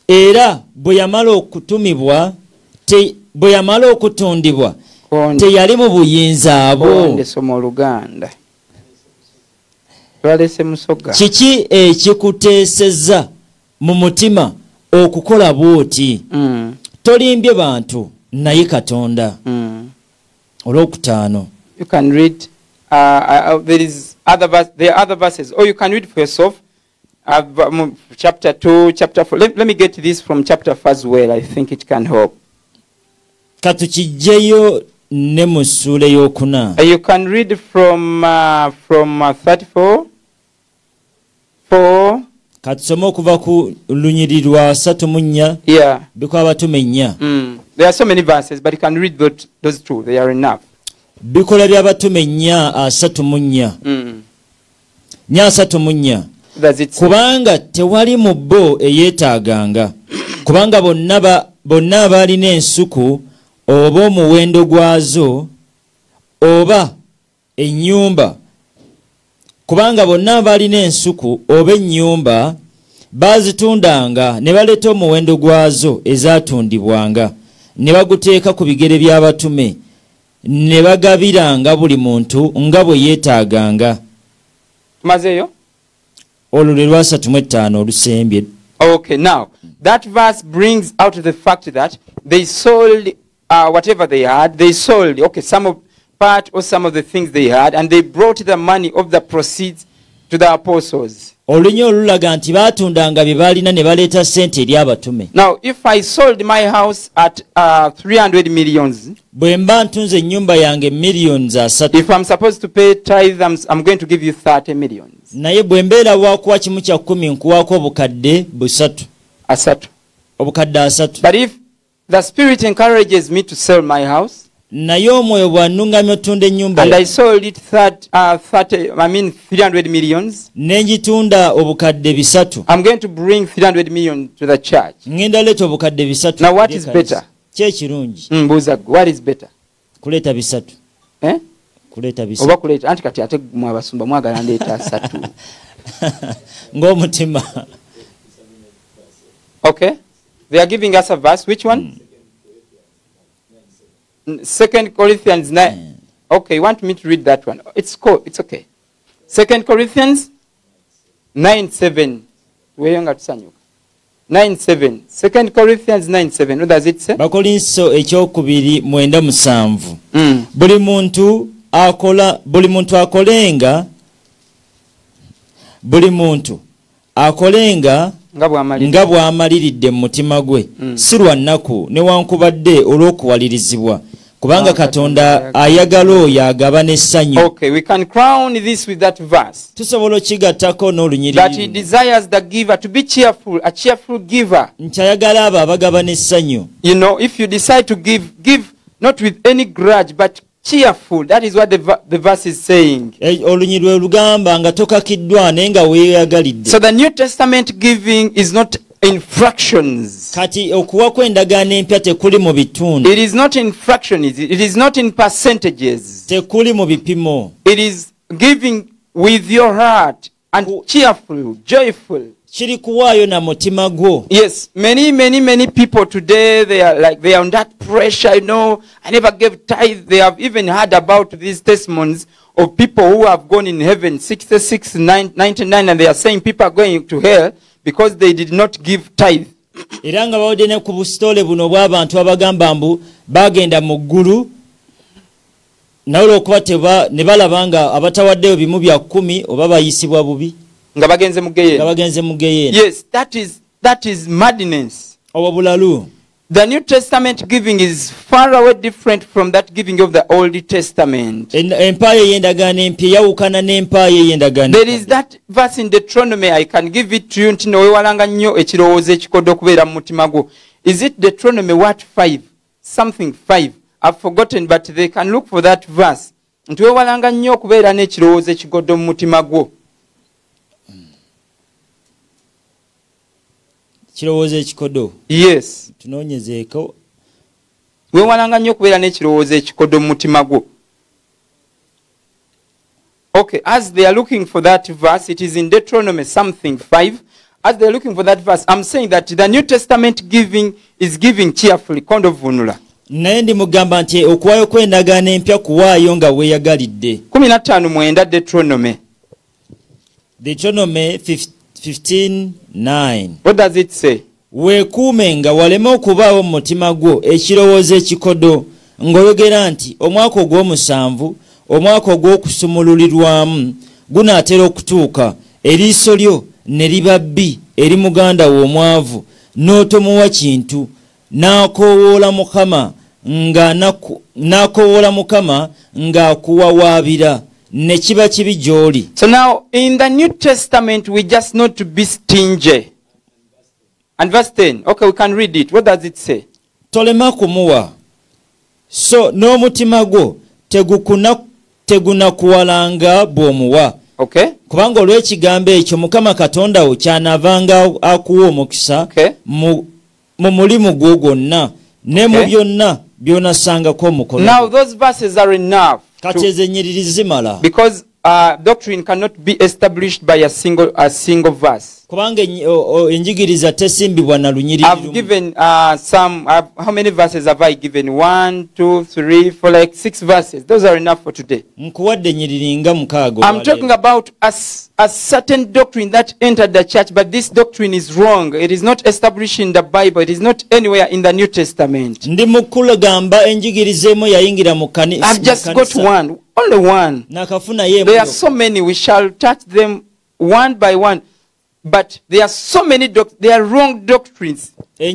Era bwe yamala okutundibwa teyali mu buyinza abo. Kiki ekikuteesezza mu mutima okukola bw'oti? Tolimbye bantu naye Katonda. Olwokutaano. You can read. There are other verses. Or you can read for yourself. Chapter 2, chapter 4. Let me get this from chapter 4 as well. I think it can help. Katukijeyo ne mu ssuula ey'okuna. You can read from 34. 4. Katusome okuva ku lunyiriri lwa 34. Yeah. Bikolwa by'abatume 4. There are so many verses, but you can read those two. They are enough. Bikolwa by'abatume 4:34. 4:34. Kubanga tewali mu bo eyeetaaganga. Kubanga bonna abaalina ensuku oba omuwendo gwazo oba ennyumba, kubanga bonna balina ensuku oba ennyumba bazitundanga ne baleeta omuwendo gwazo ezatundibwanga ne baguteeka ku bigere by'abatume ne bagabiranga buli muntu nga bwe yeetaaganga. Tumazeeyo olwo lwe lwasatu mu ettaano olusembye. Okay, now that verse brings out the fact that they sold whatever they had. They sold, okay, some of part or some of the things they had, and they brought the money of the proceeds to the apostles. Olunyo olulaga nti baatundanga bye balina ne baleeta ssente eri abatume. Now, if I sold my house at 300 millions, bwe mba ntunze ennyumba yange millions asatu, if I'm supposed to pay tithe, I'm going to give you 30 millions. Naye bwe mbeera waakuwa kimu kya 10 nkuwaako obukadde busatu. Asatu. Obukadde asatu. But if the Spirit encourages me to sell my house, naye omwoyo bw'annungamya otunda ennyumba and I sold it 300 millions, n'engitunda obukadde bisatu, I'm going to bring 300 million to the church. ngenda leeta obukadde bisatu. Now what is better? Kye ekirungi. What is better? Kuleeta bisatu. Kuleeta bisatu. Oba kuleeta anti kati ate mwe abasumba mwagala ndeeta asatu. Ng'omutima. Okay. They are giving us a verse. Which one? 2 Corinthians 9. Okay, you want me to read that one? It's cool. It's okay. 2 Corinthians 9:7. Where you tusanyuka? 9:7. 2 Corinthians 9:7. What does it say? Bakolinso ekyokubiri 9:7. Buli muntu akolenga nga bw'amaliridde mu mutima gwe, si lwa nnaku newankubadde olw'okuwalirizibwa, kubanga Katonda ayagala oyo agaba n'essanyu. Okay, we can crown this with that verse. Tusobola okigattako n'olunyiriri. That he desires the giver to be cheerful, a cheerful giver. Nti ayagala abo abagaba n'essanyu. You know, if you decide to give not with any grudge but cheerful. That is what the verse is saying. So the New Testament giving is not in fractions. It is not in fractions. It is not in percentages. It is giving with your heart and cheerful, joyful. Yes, many people today, they are on that pressure, you know. I never gave tithe. They have even heard about these testimonies of people who have gone in heaven 66, 99, and they are saying people are going to hell because they did not give tithe. Iranga bawodene ku bustole buno bw'abantu abagamba mbu bagenda mu ggulu nawolo okuba ne balabanga abatawaddeyo bimu bya 10 oba bayisibwa bubi. Yes, that is madness. The New Testament giving is far away different from that giving of the Old Testament. There is that verse in Deuteronomy. I can give it to you. Is it Deuteronomy what 5? Something 5. I've forgotten, but they can look for that verse. Yes. Okay, as they are looking for that verse, it is in Deuteronomy something 5. As they are looking for that verse, I'm saying that the New Testament giving is giving cheerfully, kind of vunula. Naendi mugamba nti okuwayo kw'endagaano empya kuwaayo nga weeyagalidde. 15 Deuteronomy. Deuteronomy 15:9. What does it say? Weekuume nga waleme okubaawo mu mutima gwo ekirowoozo ekikodo ng'oyogera nti omwaka ogw'omusanvu omwaka ogw'okusumululirwamu gunaatera okutuuka eriiso lyo ne liba bbi eri muganda wo omwavu n'otomuwa kintu n'akoowoola Mukama ng'akuwawaabira ne kiba kibi gy'oli. So now in the New Testament we just not to be stingy. And verse 10. Okay, we can read it. What does it say? Tolema kumuwa. So n'omutima gwo tegunakuwalanga bw'omuwa. Okay. Kubanga olw'ekigambo ekyo Mukama Katonda wo kyanaavanga akuwa omukisa mu mulimu gwo gwonna ne mu byonna by'onasangako omukono. Now those verses are enough. Because doctrine cannot be established by a single verse. I've given some. How many verses have I given? 1, 2, 3, 4, like 6 verses. Those are enough for today. I'm talking about a certain doctrine that entered the church, but this doctrine is wrong. It is not established in the Bible. It is not anywhere in the New Testament. I've just got one. Only one. There are so many. We shall touch them one by one. But there are so many they are wrong doctrines. So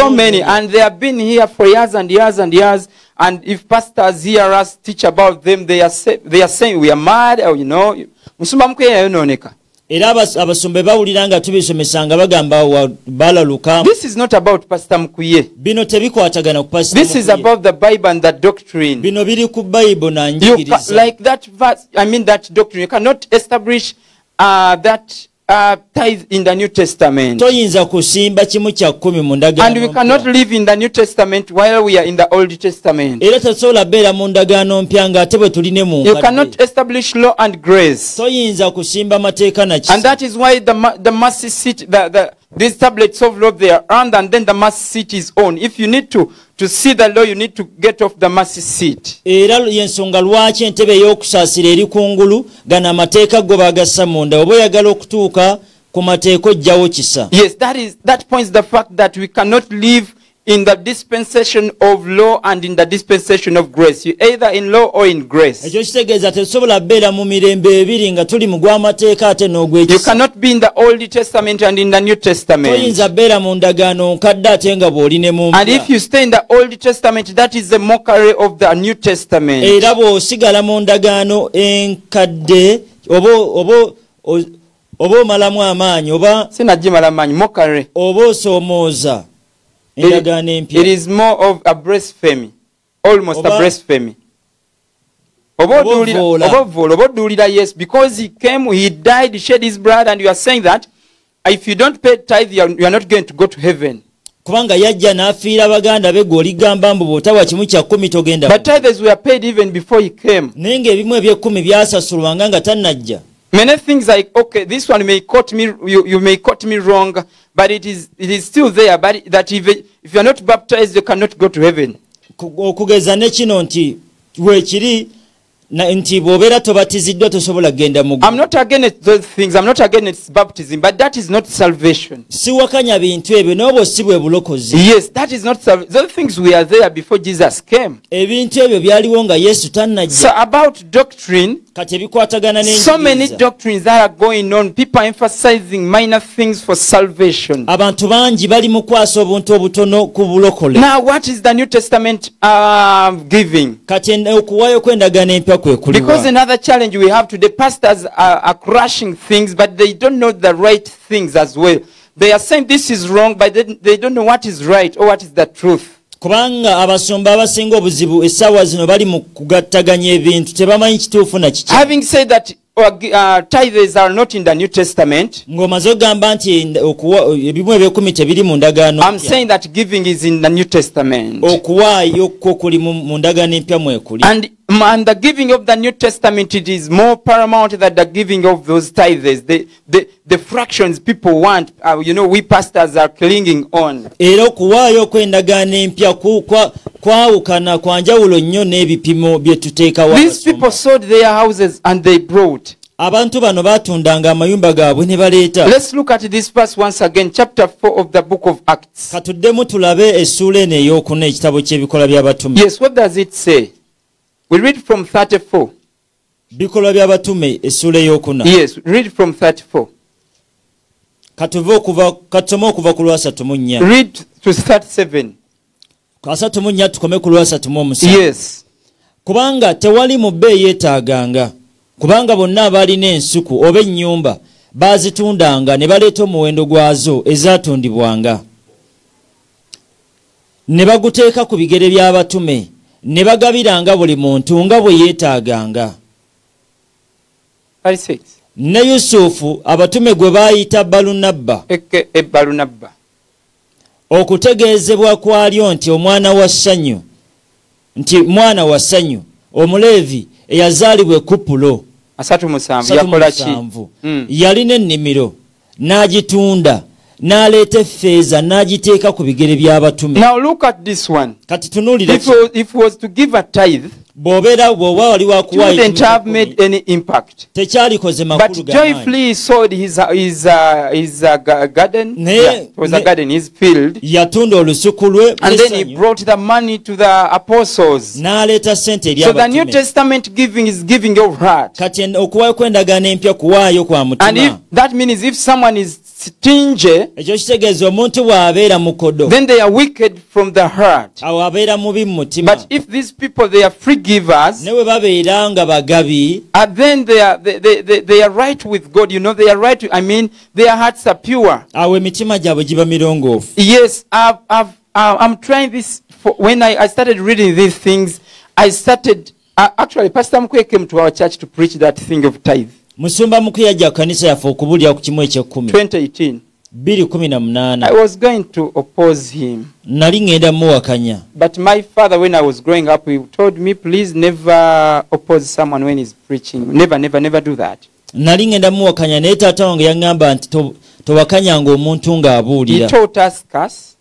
many, and they have been here for years and years and years. And if pastors hear us teach about them, they are saying we are mad, or This is not about Pastor Mkuye. This is about the Bible and the doctrine. Like that verse, that doctrine. You cannot establish that tithe in the New Testament. And we cannot live in the New Testament while we are in the Old Testament. You cannot establish law and grace. And that is why the mercy seat, these tablets of law, they are on, and then the mercy seat is on. If you need to see the law, you need to get off the mercy seat. Yes, that points the fact that we cannot live in the dispensation of law and in the dispensation of grace. You either in law or in grace. You cannot be in the Old Testament and in the New Testament. And if you stay in the Old Testament, that is the mockery of the New Testament. Mockery. It is more of a blasphemy, almost a blasphemy. Yes, because he came, he died, he shed his blood, and you are saying that if you don't pay tithe, you are not going to go to heaven. But tithes were paid even before he came. Many things like, okay, this one may quote me, you may quote me wrong, but it is still there. But that if you are not baptized, you cannot go to heaven. I'm not against those things. I'm not against baptism, but that is not salvation. Yes, that is not salvation. Those things were there before Jesus came. So about doctrine, so many doctrines that are going on, people are emphasizing minor things for salvation. Now, what is the New Testament giving? Because another challenge we have today, pastors are crushing things, but they don't know the right things as well. They are saying this is wrong, but they don't know what is right or what is the truth. Having said that, tithes are not in the New Testament, I'm saying that giving is in the New Testament. And the giving of the New Testament, it is more paramount than the giving of those tithes. The fractions people want, we pastors are clinging on. These people sold their houses and they brought. Let's look at this verse once again, chapter 4 of the book of Acts. Yes, what does it say? We read from 34. Yes, read from 34. Read to 37. Yes. Kubanga tewali mubbe yeetaganga, kubanga bonna abalina ensuku oba ennyumba baazitundanga ne baleeta omuwendo gwazo ezaatundibwanga. Ne baguteeka ku bigere by'abatume, ne bagabiranga buli muntu nga bwe yeetaaganga. Ne Yusufu abatume gwe baayita Balunabba. okutegeezebwa kwalyo nti omwana wa Ssanyu nti mwana wa Ssanyu omuleevi eyazaalibwa Kupulo 37 yakola ki yalina ennimiro n'agitunda n'aleeta effeeza n'agiteeka ku bigere by'abatume. Now look at this one. Kati tunuulira if he was to give a tithe, bw'oba wali wakuwaayo wouldn't have made any impact. tekyalikoze makulu But joyfully he sold his garden. It was a garden, his field. yatunda olusuku lwe And then he brought the money to the apostles. n'aleeta sente eri So the New abatume. Testament giving is giving of heart. Kati okuwaayo kw'endagaano empya kuwaayo kwa And if mutima. that means if someone is stingy, ekyo kitegeeza omuntu bw'abeera mukodo then they are wicked from the heart. awo abeera mubi mu mutima. But if these people, they are free givers, ne bwe babeera nga bagabi then they are right with God. You know, they are right. I mean, their hearts are pure. awo emitima gyabwe giba mirongoofu. Yes, I'm trying this. When I started reading these things, I started. Actually, Pastor Mkwe came to our church to preach that thing of tithe. Musumba Mukwe yajja kanisa yaffe okubulira ku kimu eky'ekkumi. 2018. 2018. I was going to oppose him. Nali ngenda muwakanya. But my father, when I was growing up, he told me, please never oppose someone when he's preaching. Never do that. Nali ngenda muwakanya naye taata wange yaŋŋamba nti towakanyanga omuntu ng'abuulira. He taught us curse.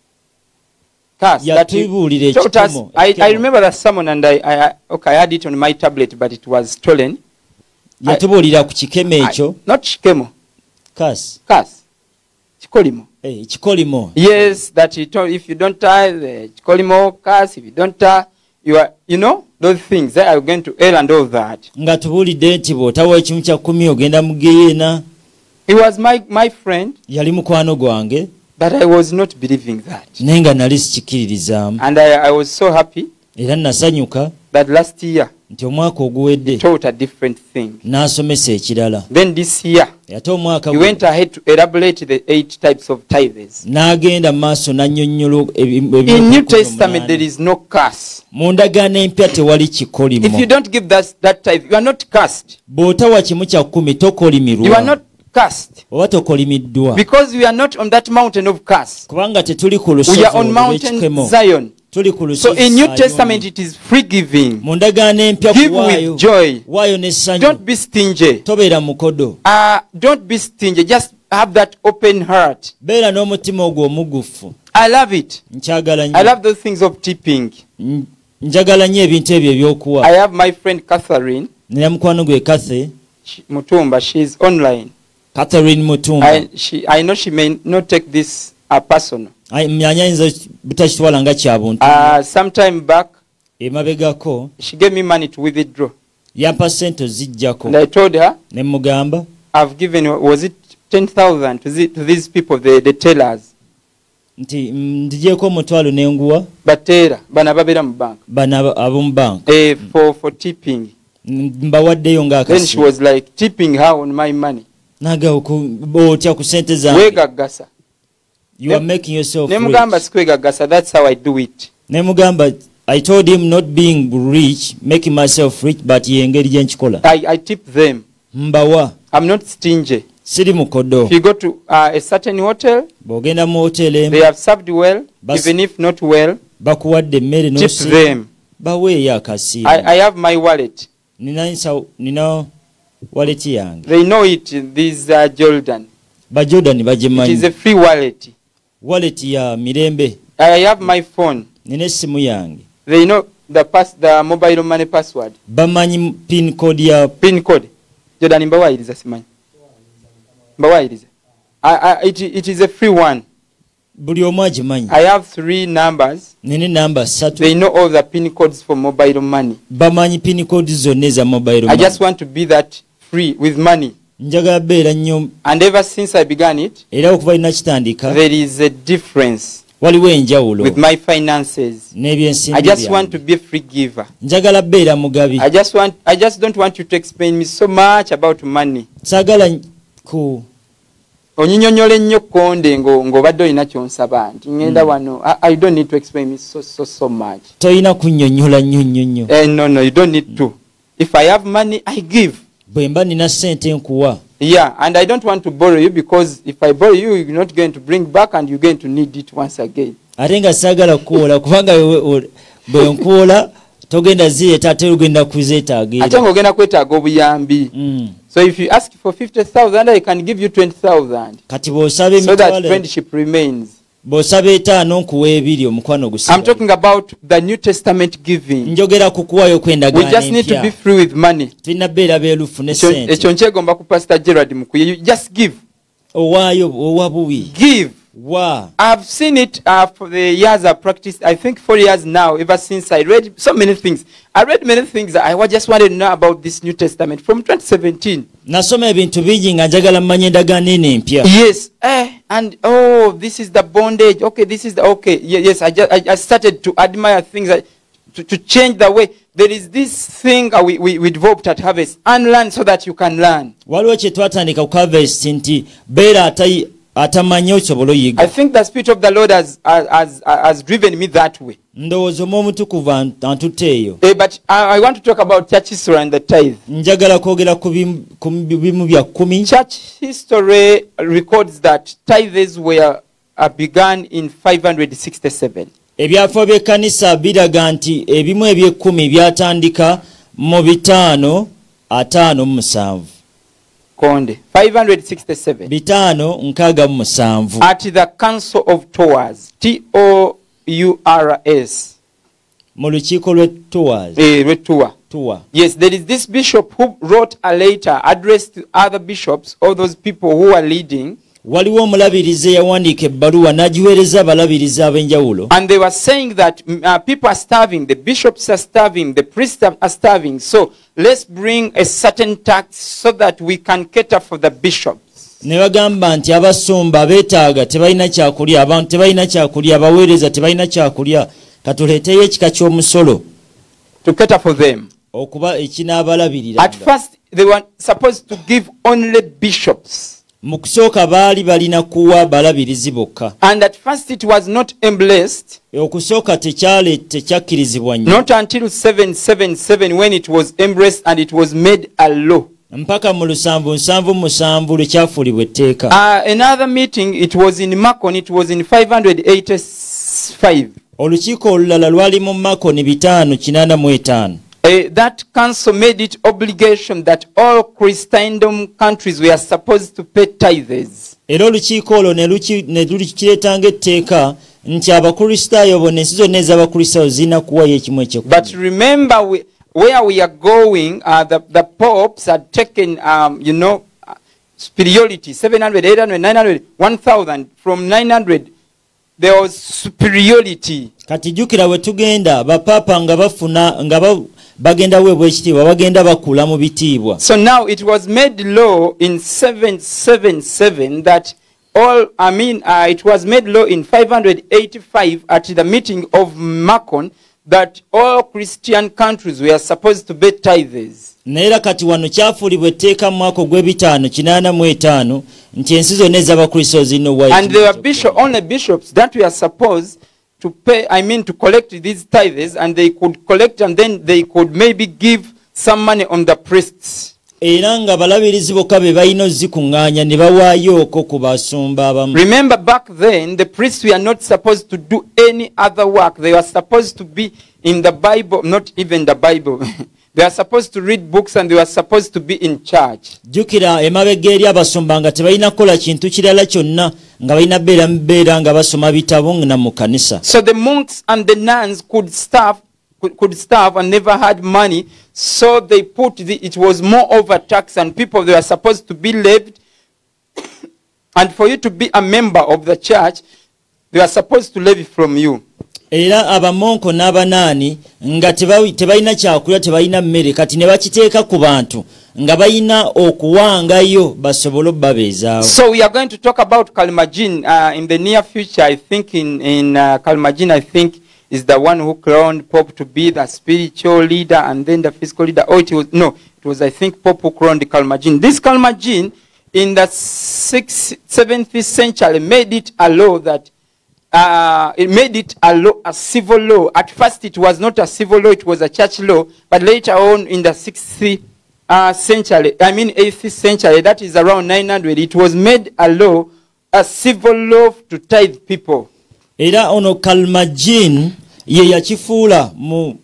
Yatubuulira ekikomo. I remember that sermon and I had it on my tablet, but it was stolen. Yatubuulira ku kikemo ekyo. Not kikemo. Curse. Chikolimo. Chikolimo. Yes, that he told, if you don't tithe, chikolimo, curse. If you don't tithe, you are, you know, those things that are going to hell and all that. Nga tubuulidde nti bw'otawa ekimu kya 10 ogenda mu geyeena. He was my friend. Yali mukwano gwange. But I was not believing that. Naye nga nali sikikiririzaamu. And I was so happy. Era nasanyuka. That last year. Nti omwaka oguwedde. He taught a different thing. N'asomesa ekirala. Then this year. Ate omwaka he went ahead to elaborate the 8 types of tithes. N'agenda maaso n'annyonnyola In New Testament there is no curse. Mu ndagaano empya tewali kikolimo. If you don't give that tithe, you are not cursed. Bw'otawa kimu kya 10 tokolimirwa. You are not cursed. Oba tokolimiddwa. Because we are not on that mountain of curse. Kubanga tetuli ku lusozi. We are on mountain Zion. So in New Testament it is free giving. Give with joy. Don't be stingy. Don't be stingy. Just have that open heart. I love it. I love those things of tipping. I have my friend Catherine Mutumba. She's online. Catherine Mutumba. I know she may not take this personal. Sometime back, she gave me money to withdraw. And I told her, I've given, was it 10,000 to these people, the tellers. For tipping. Then she was like tipping her on my money. You are making yourself rich. That's how I do it. I told him not being rich, making myself rich, but I tip them. I'm not stingy. If you go to a certain hotel, they have served well, even if not well, tip them. I have my wallet. They know it. These are Jordan. It is a free wallet. I have my phone. They know the mobile money password. Pin code. Jordan mbawayiriza simanyi. Mbawayiriza. It is a free one. I have 3 numbers. They know all the pin codes for mobile money. I just want to be that free with money. And ever since I began it, there is a difference with my finances. I just want to be a free giver. I just don't want you to explain me so much about money. Onyonyole nnyo konde ng'obadde olina ky'onsaba nti ngenda wano. I don't need to explain me so much. Toyina kunnyonnyola nnyo. No, you don't need to. If I have money, I give. Bwe mba nina ssente nkuwa. Yeah, and I don't want to borrow you, because if I borrow you, you're not going to bring back and you're going to need it once again. Atenga sagala kuola kubanga bwe nkuola togenda ziyeta ate ugenda kuzetagira. Ate ngogenda kwetaaga obuyambi. So if you ask for 50,000, I can give you 20,000. Kati bw'osaba so that friendship remains. Bw'osaba etaano nkuwa ebiri omukwano gusigaye. I'm talking about the New Testament giving. Njogera kukuwayo kwendagaano empya. We just need to be free with money. Tulina beera beerufu ne ssente. Ekyo nkyegomba ku Pastor Gerard Mukuye. You just give. Owaayo owa buwi. Give. Wow. I've seen it for the years I've practiced. I think 4 years now, ever since I read so many things. I read many things. I just wanted to know about this New Testament from 2017. Nasoma ebintu bingi nga njagala mmanye endagaano eno empya. Yes. And this is the bondage. Okay, this is the okay. Yes, I started to admire things to change the way. There is this thing we developed at Harvest. Unlearn so that you can learn. Waliwo kye twatandika ku Harvest nti beera atamanyi osobola oyiga. I think the Spirit of the Lord has driven me that way. Ndowooza Omutukuvu antutte eyo. But I want to talk about church history and the tithe. Njagala kwogera ku bimu bya 10. Church history records that tithes were begun in 567. Ebyafa by'ekkanisa biraga nti ebimu eby'ekkumi byatandika mu 557. Konde 567. 567. At the Council of Tours, Tours. Mu lukiiko lw'e Tours. Tours. Yes, there is this bishop who wrote a letter addressed to other bishops, all those people who are leading. Waliwo omulabirizi yawandiika ebbaluwa n'agiweereza abalabirizi ab'enjawulo. And they were saying that people are starving, the bishops are starving, the priests are starving. So let's bring a certain tax so that we can cater for the bishops. Ne bagamba nti abasumba beetaaga tebalina kyakulya, abantu tebalina kyakulya, abaweereza tebalina kyakulya, katuleeteyo ekika ky'omusolo to cater for them. Okuba ekinaabalabirira. At first they were supposed to give only bishops. Mu kusooka baali balina kuwa balabirizi bokka. And at first it was not embraced. Okusooka tekyakkirizibwa nnyo. Not until 777 when it was embraced and it was made a law. Mpaka mu 777 lwekyafuulibwa etteeka. Another meeting, it was in Macon, it was in 585. Olukiiko olulala lwali mu Makoni 585. That council made it obligation that all Christendom countries were supposed to pay tithes. Era olukiiko olwo ne lukireetanga etteeka nti abakristaayo bonna ensi zonna ez'abakristaayo zirina kuwayo ekimu eky'ekkumi. But remember where we are going, the popes had taken, superiority, 700, 800, 900, 1,000. From 900, there was superiority. Kati jjukira we tugenda bapapa nga bafuna nga bagenda weebwa ekitiibwa bagenda bakula mu bitiibwa. So now it was made law in 777 that it was made law in 585 at the meeting of Macon that all Christian countries were supposed to pay tithes. Neera kati wano kyafuulibwa etteeka mu mwaka ogw'ebitaano nti ensi zonna ez'abakristaayo zirina obuwayo. And there were only bishops that were supposed to pay, to collect these tithes, and they could collect and then they could maybe give some money on the priests. Era nga balabirizi bokka be balina ozikuŋŋaanya ne bawaayoko ku basumba abamu. Remember back then the priests were not supposed to do any other work. They were supposed to be in the Bible, not even the Bible. They are supposed to read books and they were supposed to be in church. Jukira emabega eri abasumba nga tebalina kukola kintu kirala kyonna nga balina beera mu bbeera nga basoma bitabo na mu kanisa. So the monks and the nuns could starve and never had money, so they put it was more overtax, and people, they were supposed to be levied. And for you to be a member of the church, they are supposed to levy from you. Era abamonko n'abanaani nga tebalina kyakulya, tebalina mmere, kati ne bakiteeka ku bantu nga balina okuwangayo basobole obbabeezaawo. So we are going to talk about Kalimajin in the near future. I think in Kalimajin, I think, is the one who crowned Pope to be the spiritual leader and then the physical leader. It was I think Pope who crowned Kalimajin. This Kalimajin in the 7th century made it a law that it made it a civil law. At first it was not a civil law, it was a church law, but later on in the 6th century, I mean 8th century, that is around 900, it was made a law, a civil law to tithe people. Era ono Kalmajin ye yakifuula mu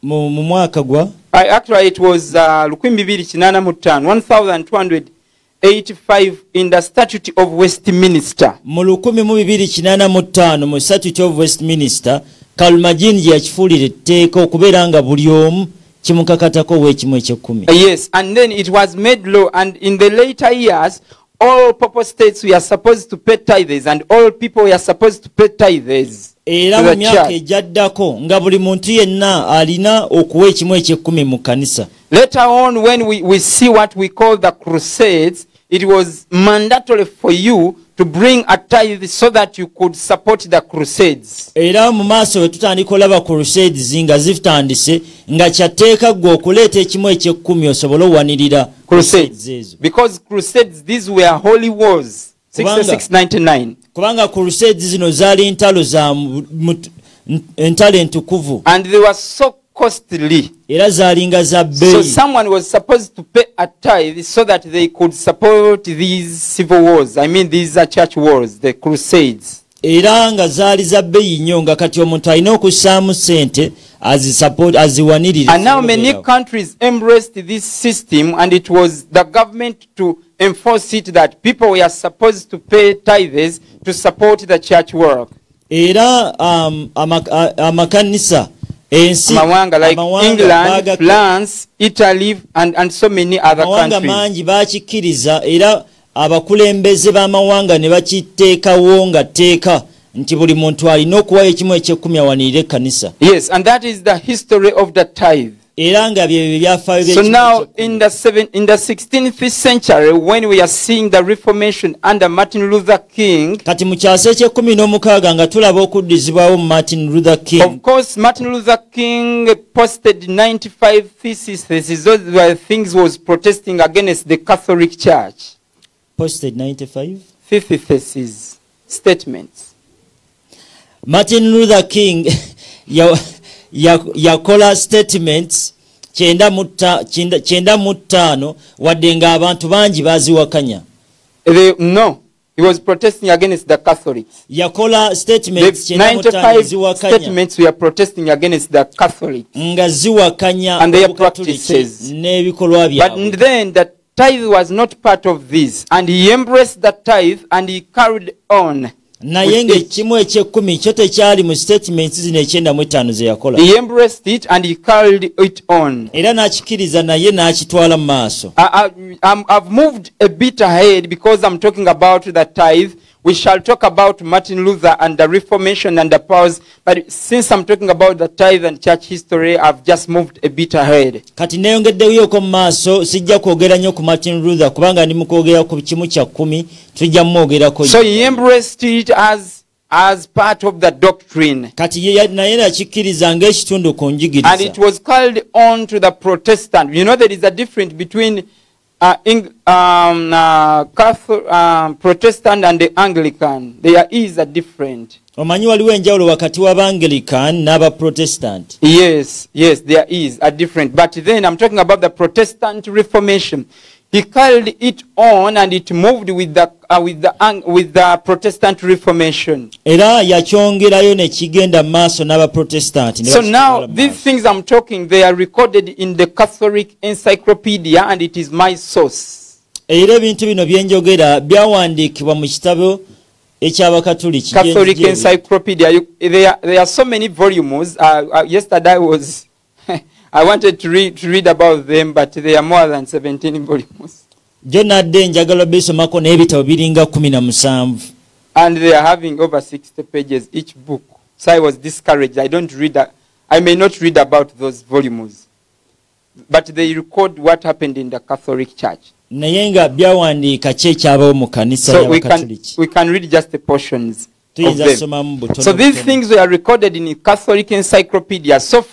mwaka gwa actually it was 1285 in the Statute of Westminster. Mu 1285 mu Statute of Westminster Kalmajin ye yakifuulira etteeka okubeera nga buli omu kimukakatako w'ekimu eky'ekkumi. Yes, and then it was made law, and in the later years all purple states we are supposed to pay tithes, and all people we are supposed to pay tithes. Era mu myaka ejaddako nga buli muntu yenna alina okuwa ekimu eky'ekkumi mu kanisa. Later on, when we see what we call the crusades, it was mandatory for you to bring a tithe so that you could support the crusades. Era mu maaso we tutandika olaba crusades nga zitandise nga kyateeka gwe okuleeta ekimu eky'ekkumi osobole owanirira crusades ezo. Because crusades, these were holy wars. 6699. Kubanga crusades zino zaali ntalo za entalo entukuvu. And they were so costly. Era zaalinga za bei. So someone was supposed to pay a tithe so that they could support these civil wars. I mean these are church wars, the crusades. Era nga zaali za bei nnyo nga kati omuntu alina okussaamu ssente aziwanirire. And now many countries embraced this system, and it was the government to enforce it that people were supposed to pay tithes to support the church work. Era amakanisa Mawanga like England, France, Italy, and so many other countries. Mangi bakikiriza era abakulembeze b'amawanga ne bakiteekawo nga teeka nti buli muntu alina okuwa ekimu eky'ekkumi awanirire kanisa. Yes, and that is the history of the tithe. Era nga bye byafaayo So now in the 16th century, when we are seeing the Reformation under Martin Luther King, kati mu kyasa eky'ekkumi n'omukaaga nga tulaba okuddizibwawo Martin Luther King. Of course, Martin Luther King posted 95 theses. Those were things was protesting against the Catholic Church. Posted 95 theses, statements. Martin Luther King yakola statements 95 wadde nga abantu bangi baziwakanya. No, he was protesting against the Catholics. Yakola statements 95 statements we are protesting against the Catholics nga ziwakanya and their practices. N'ebikolwa byabwe. But then the tithe was not part of this, and he embraced the tithe and he carried on. Naye ng'ekimu eky'ekkumi kyo tekyali mu statements zino 95 ze yakola. He embraced it and he carried it on. Era n'akikiriza naye n'akitwala mu maaso. I've moved a bit ahead because I'm talking about the tithe. We shall talk about Martin Luther and the Reformation and the powers, but since I'm talking about the tithe and church history, I've just moved a bit ahead. Kati neyongeddeyo ko maaso sijja kwogera nnyo ku Martin Luther kubanga ndi mu kwogera ku kimu kya 10 tujja mwogerako. So he embraced it as part of the doctrine. Kati naye nakikkiriza ng'ekitundu ku njigiriza. And it was called on to the Protestant. You know there is a difference between Protestant and the Anglican. There is a different. Omanyi waliwo enjawulo wakati w'Abangelican n'aba Protestant. Yes, there is a different. But then I'm talking about the Protestant Reformation. He carried it on and it moved with the Protestant Reformation. Era yakyongerayo ne kigenda maaso n'aba Protestant. So now these things I'm talking, they are recorded in the Catholic Encyclopedia, and it is my source. Era ebintu bino byenjogera byawandiikibwa mu kitabo eky'Abakatoliki. Catholic Encyclopedia. There are so many volumes. Yesterday I wanted to read about them, but there are more than 17 volumes. Jonadde njagala bisomako n'ebitabo biringa 17. And they are having over 60 pages each book. So I was discouraged. I may not read about those volumes. But they record what happened in the Catholic Church. Naye nga byawandiika ki ekyabawo mu kanisa y'Abakatoliki. So we can read just the portions of them. So these things were recorded in the Catholic Encyclopedia. So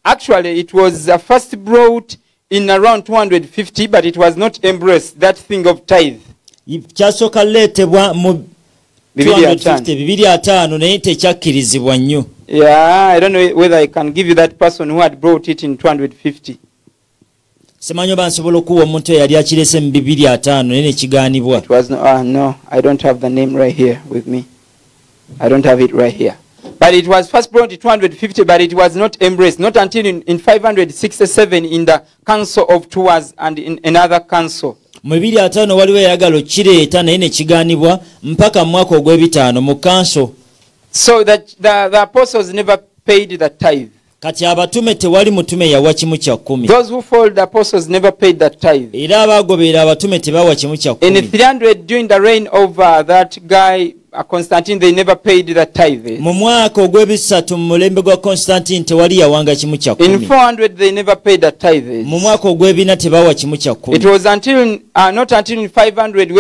actually, it was first brought in around 250, but it was not embraced, that thing of tithe. Kyasooka leetebwa mu 250 naye tekyakkirizibwa nnyo. Yeah, I don't know whether I can give you that person who had brought it in 250. Semanyo bansobola okuwa omuntu eyali akirese mu 2:5 nene kiganibwa. It was no, I don't have the name right here with me. I don't have it right here. But it was first brought to 250, but it was not embraced. Not until in 567 in the Council of Tours and in another council. Mu 2:5 waliwo eyagalo kireeta naye ne kigaanibwa mpaka mu mwaka ogw'ebitaano mu council. So that the apostles never paid the tithe. Kati abatume tewali mutume yawa kimu kya 10. Those who followed the apostles never paid that tithe. Era abagoberera abatume tebawa kimu kya 10. In 300 during the reign of that guy Constantine, they never paid the tithe. Mu mwaka ogw'ebisatu mu mulembe gwa Constantine tewali yawanga kimu kya 10. In 400 they never paid the tithe. Mu mwaka ogw'ebina tebawa kimu kya 10. It was until not until in 500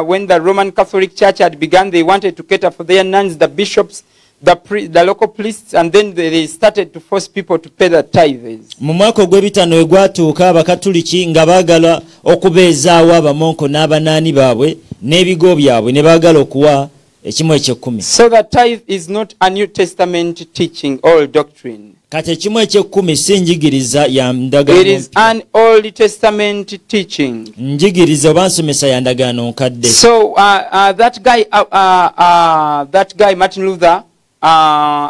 when the Roman Catholic Church had begun, they wanted to cater for their nuns, the bishops, the local priests, and then they started to force people to pay the tithes. Mu mwaka ogw'ebitaano we gwatuuka abakatuliki nga baagala okubeezaawo abamonko n'abanaani baabwe n'ebigo byabwe ne baagala okuwa ekimu eky'ekkumi. So the tithe is not a New Testament teaching or doctrine. Kati ekimu eky'ekkumi si njigiriza ya ndagaano. It is an Old Testament teaching. Njigiriza oba nsomesa ya ndagaano nkadde. So that guy Martin Luther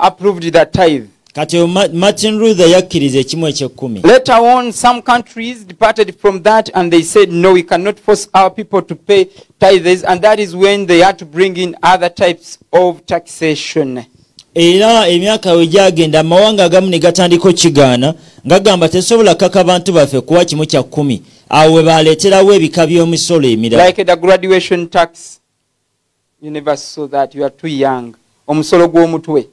approved the tithe. Kati Martin Luther yakkiriza ekimu eky'ekkumi. Later on, some countries departed from that and they said, no, we cannot force our people to pay tithes, and that is when they had to bring in other types of taxation. Era emyaka we gyagenda amawanga agamu ne gatandika kigaana ngagamba tesobola kaka bantu baffe kuwa kimu kya 10. Awo we baleeterawo ebika by'omisolo emirala. Like the graduation tax. You never saw that. You are too young. Omusolo gw'omutwe.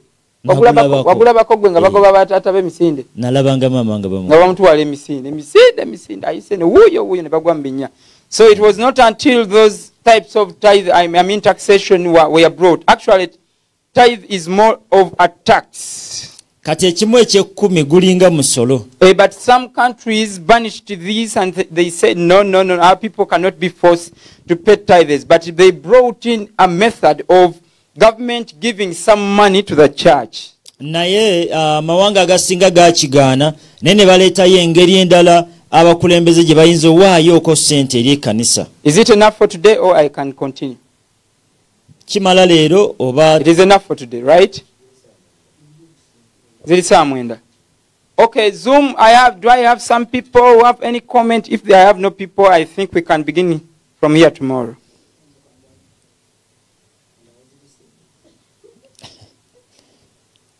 Wagulabako gwe nga bagoba bataata b'emisinde. Nalabanga mama nga bamu. Nga bamutwala emisinde ayise wuuyo ne bagwa mu binnya. So it was not until those types of tithe, I mean taxation were brought. Actually, tithe is more of a tax. Kati ekimu eky'ekkumi gulinga musolo. But some countries banished this and they said, no, our people cannot be forced to pay tithes. But they brought in a method of government giving some money to the church. Naye mawanga agasinga gakigaana naye ne baleetayo engeri endala abakulembeze gye bayinza owaayooko ssente eri ekkanisa. Is it enough for today or I can continue? Kimala leero oba it is enough for today, right? Ziri saa mwenda. Okay, Zoom, do I have some people who have any comment? If I have no people, I think we can begin from here tomorrow.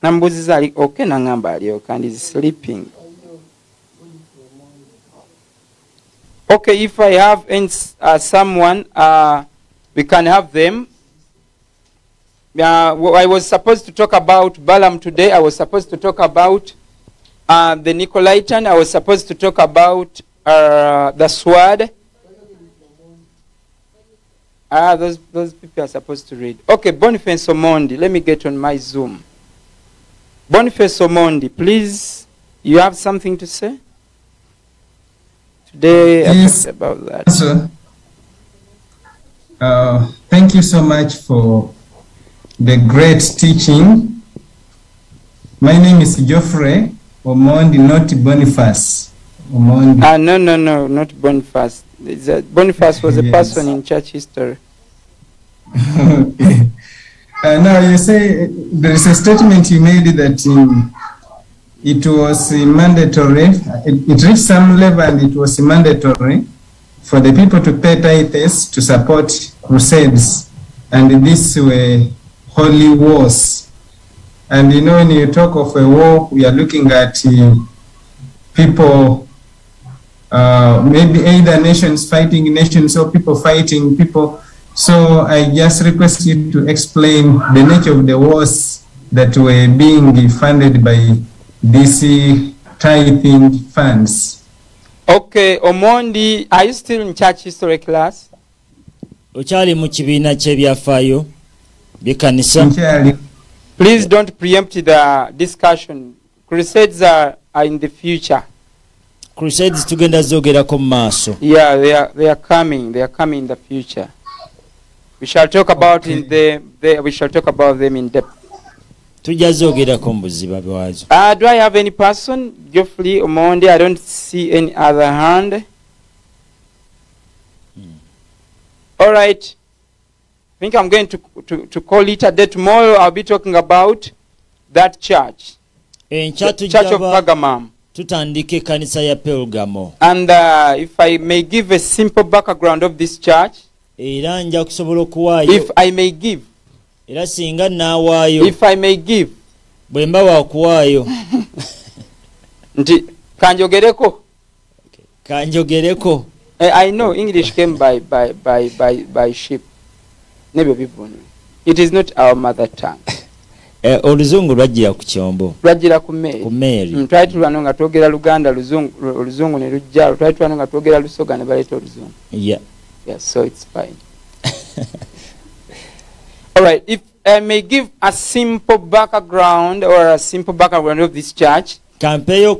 Nambuzi ali okay nangamba ali okay and is sleeping. Okay, if I have someone, we can have them. I was supposed to talk about Balaam today. I was supposed to talk about the Nicolaitan. I was supposed to talk about the sword. Those people are supposed to read. Okay, Boniface Omondi. Let me get on my Zoom. Boniface Omondi, please. You have something to say? Today, yes, I talked about that. Sir. Thank you so much for the great teaching. My name is Geoffrey Omondi, not Boniface Omondi. No, not Boniface. Boniface was a person in church history. Okay. Now you say there is a statement you made that it was mandatory. It reached some level and it was mandatory for the people to pay tithes to support crusades, and these were holy wars. And you know, when you talk of a war, we are looking at people, maybe either nations fighting nations or people fighting people. So I just request you to explain the nature of the wars that were being funded by these tithing funds. Okay, Omondi, are you still in church history class? Ochali mu kibiina ky'ebyafaayo by'ekkanisa. Please don't preempt the discussion. Crusades are in the future. Crusades tugenda zogerako mu maaso. Yeah, they are coming. They are coming in the future. We shall talk about we shall talk about them in depth. Do I have any person? Geoffrey Omonde, I don't see any other hand. All right. I think I'm going to call it a day. Tomorrow I'll be talking about that church. The Church of Pergamum. And if I may give a simple background of this church, if I may give, if I may give, Kanjogereko. I know English came by ship. It is not our mother tongue. Oluzungu lwajjira ku kyombo. Lwajjira ku mmeri. Twali tulwana nga twogera Luganda oluzungu ne lujja. Twali tulwana nga twogera Lusoga ne baleeta oluzungu. Yeah. Yeah, so it's fine. All right, if I may give a simple background or a simple background of this church. Kampeyo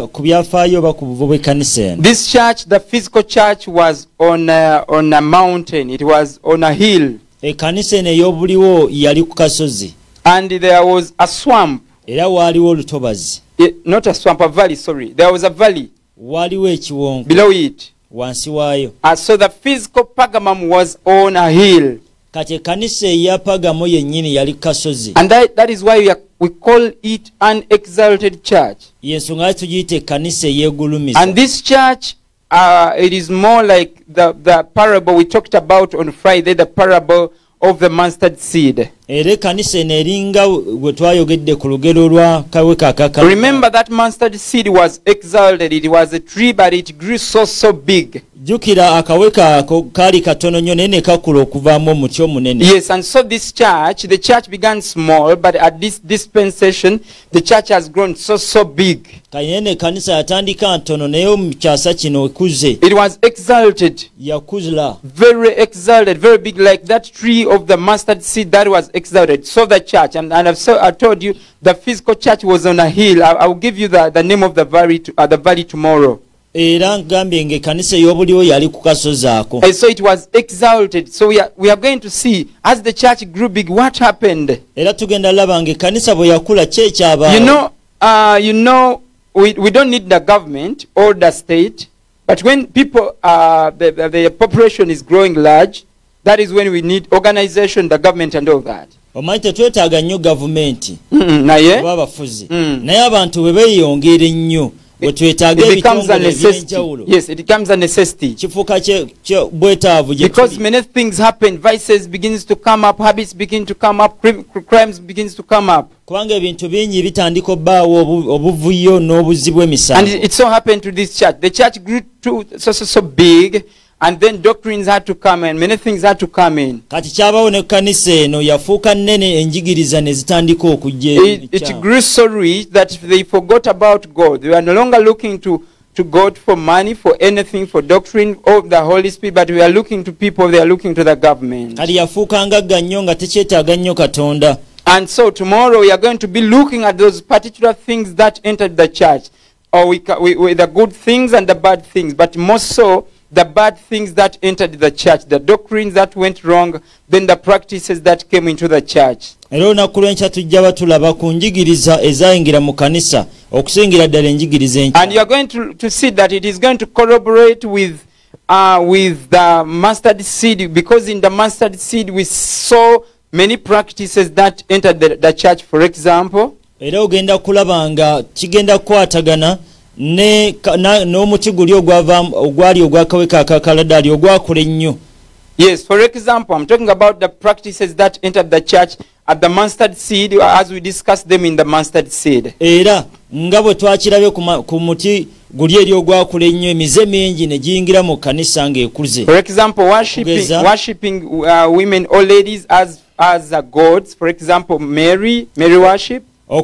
kubyafaayo bakubuve kanisa. This church, the physical church, was on a mountain. It was on a hill. Kanisa ne yobuliwo yali ku kasozi. And there was a swamp. Era waliwo olutobazi. Not a swamp, a valley, sorry. There was a valley. Waliwo ekiwonko. Below it. Wansi waayo. So the physical Pergamum was on a hill. Kati kanisa ya Pergamo yennyini yali kasozi. And that is why we call it an exalted church. Yensonga tugiyite kanisa yegulumiza. And this church, it is more like the parable we talked about on Friday, the parable of the mustard seed. Remember that mustard seed was exalted. It was a tree, but it grew so big. Yes, and so this church, the church began small, but at this dispensation, the church has grown so big. It was exalted, very exalted, very big, like that tree of the mustard seed that was exalted. So the church, and I told you, the physical church was on a hill. I will give you the name of the valley tomorrow. And so it was exalted. So we are going to see, as the church grew big, what happened. We don't need the government or the state, but when people, the population is growing large, that is when we need organization, the government and all that. It becomes a necessity. Yes, it becomes a necessity. Because many things happen. Vices begins to come up, habits begin to come up, crimes begins to come up. And it so happened to this church. The church grew so big, and then doctrines had to come in, many things had to come in. It grew so rich that they forgot about God. They were no longer looking to God for money, for anything, for doctrine of the Holy Spirit, but we are looking to people, they are looking to the government. And so tomorrow we are going to be looking at those particular things that entered the church. Or we the good things and the bad things, but more so, the bad things that entered the church, the doctrines that went wrong, then the practices that came into the church. And you are going to see that it is going to corroborate with the mustard seed, because in the mustard seed we saw many practices that entered the church. For example, yes, for example, I'm talking about the practices that entered the church at the mustard seed, as we discussed them in the mustard seed. For example, worshiping women or ladies as gods. For example, Mary worship. We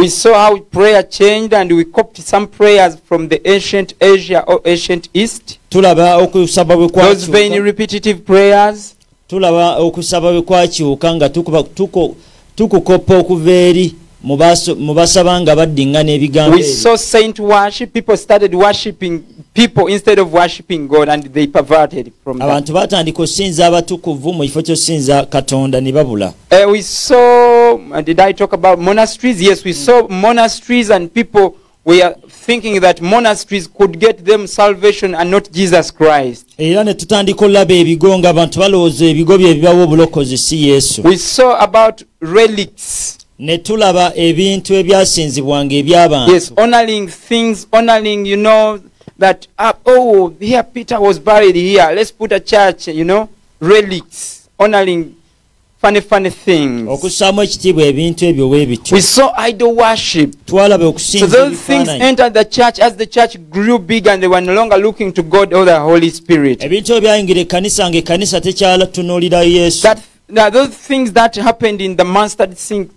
saw how prayer changed, and we copied some prayers from the ancient Asia or ancient East. Those vain repetitive prayers. We saw saint worship. People started worshiping people instead of worshiping God, and they perverted from that. We saw, did I talk about monasteries? Yes, we saw monasteries, and people were thinking that monasteries could get them salvation and not Jesus Christ. We saw about relics. Yes, honoring things, honoring, you know, that, oh, here Peter was buried here, let's put a church, you know, relics, honoring funny things. We saw idol worship. So those things entered the church as the church grew big, and they were no longer looking to God or the Holy Spirit. Now those things that happened in the mustard seed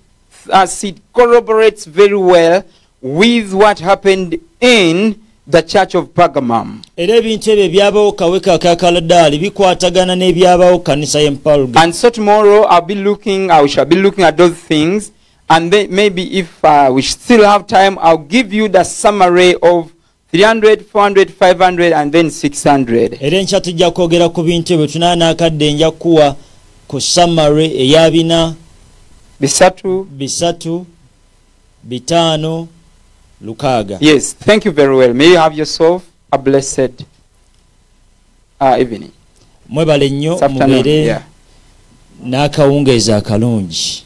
corroborates very well with what happened in the church of Pergamum. And so tomorrow I shall be looking at those things, and then maybe if we still have time, I'll give you the summary of 300, 400, 500, and then 600. Bisatu, bitano, lukaga. Yes, thank you very well. May you have yourself a blessed evening. Mwebale nnyo mubere n'akawungeezi akalungi.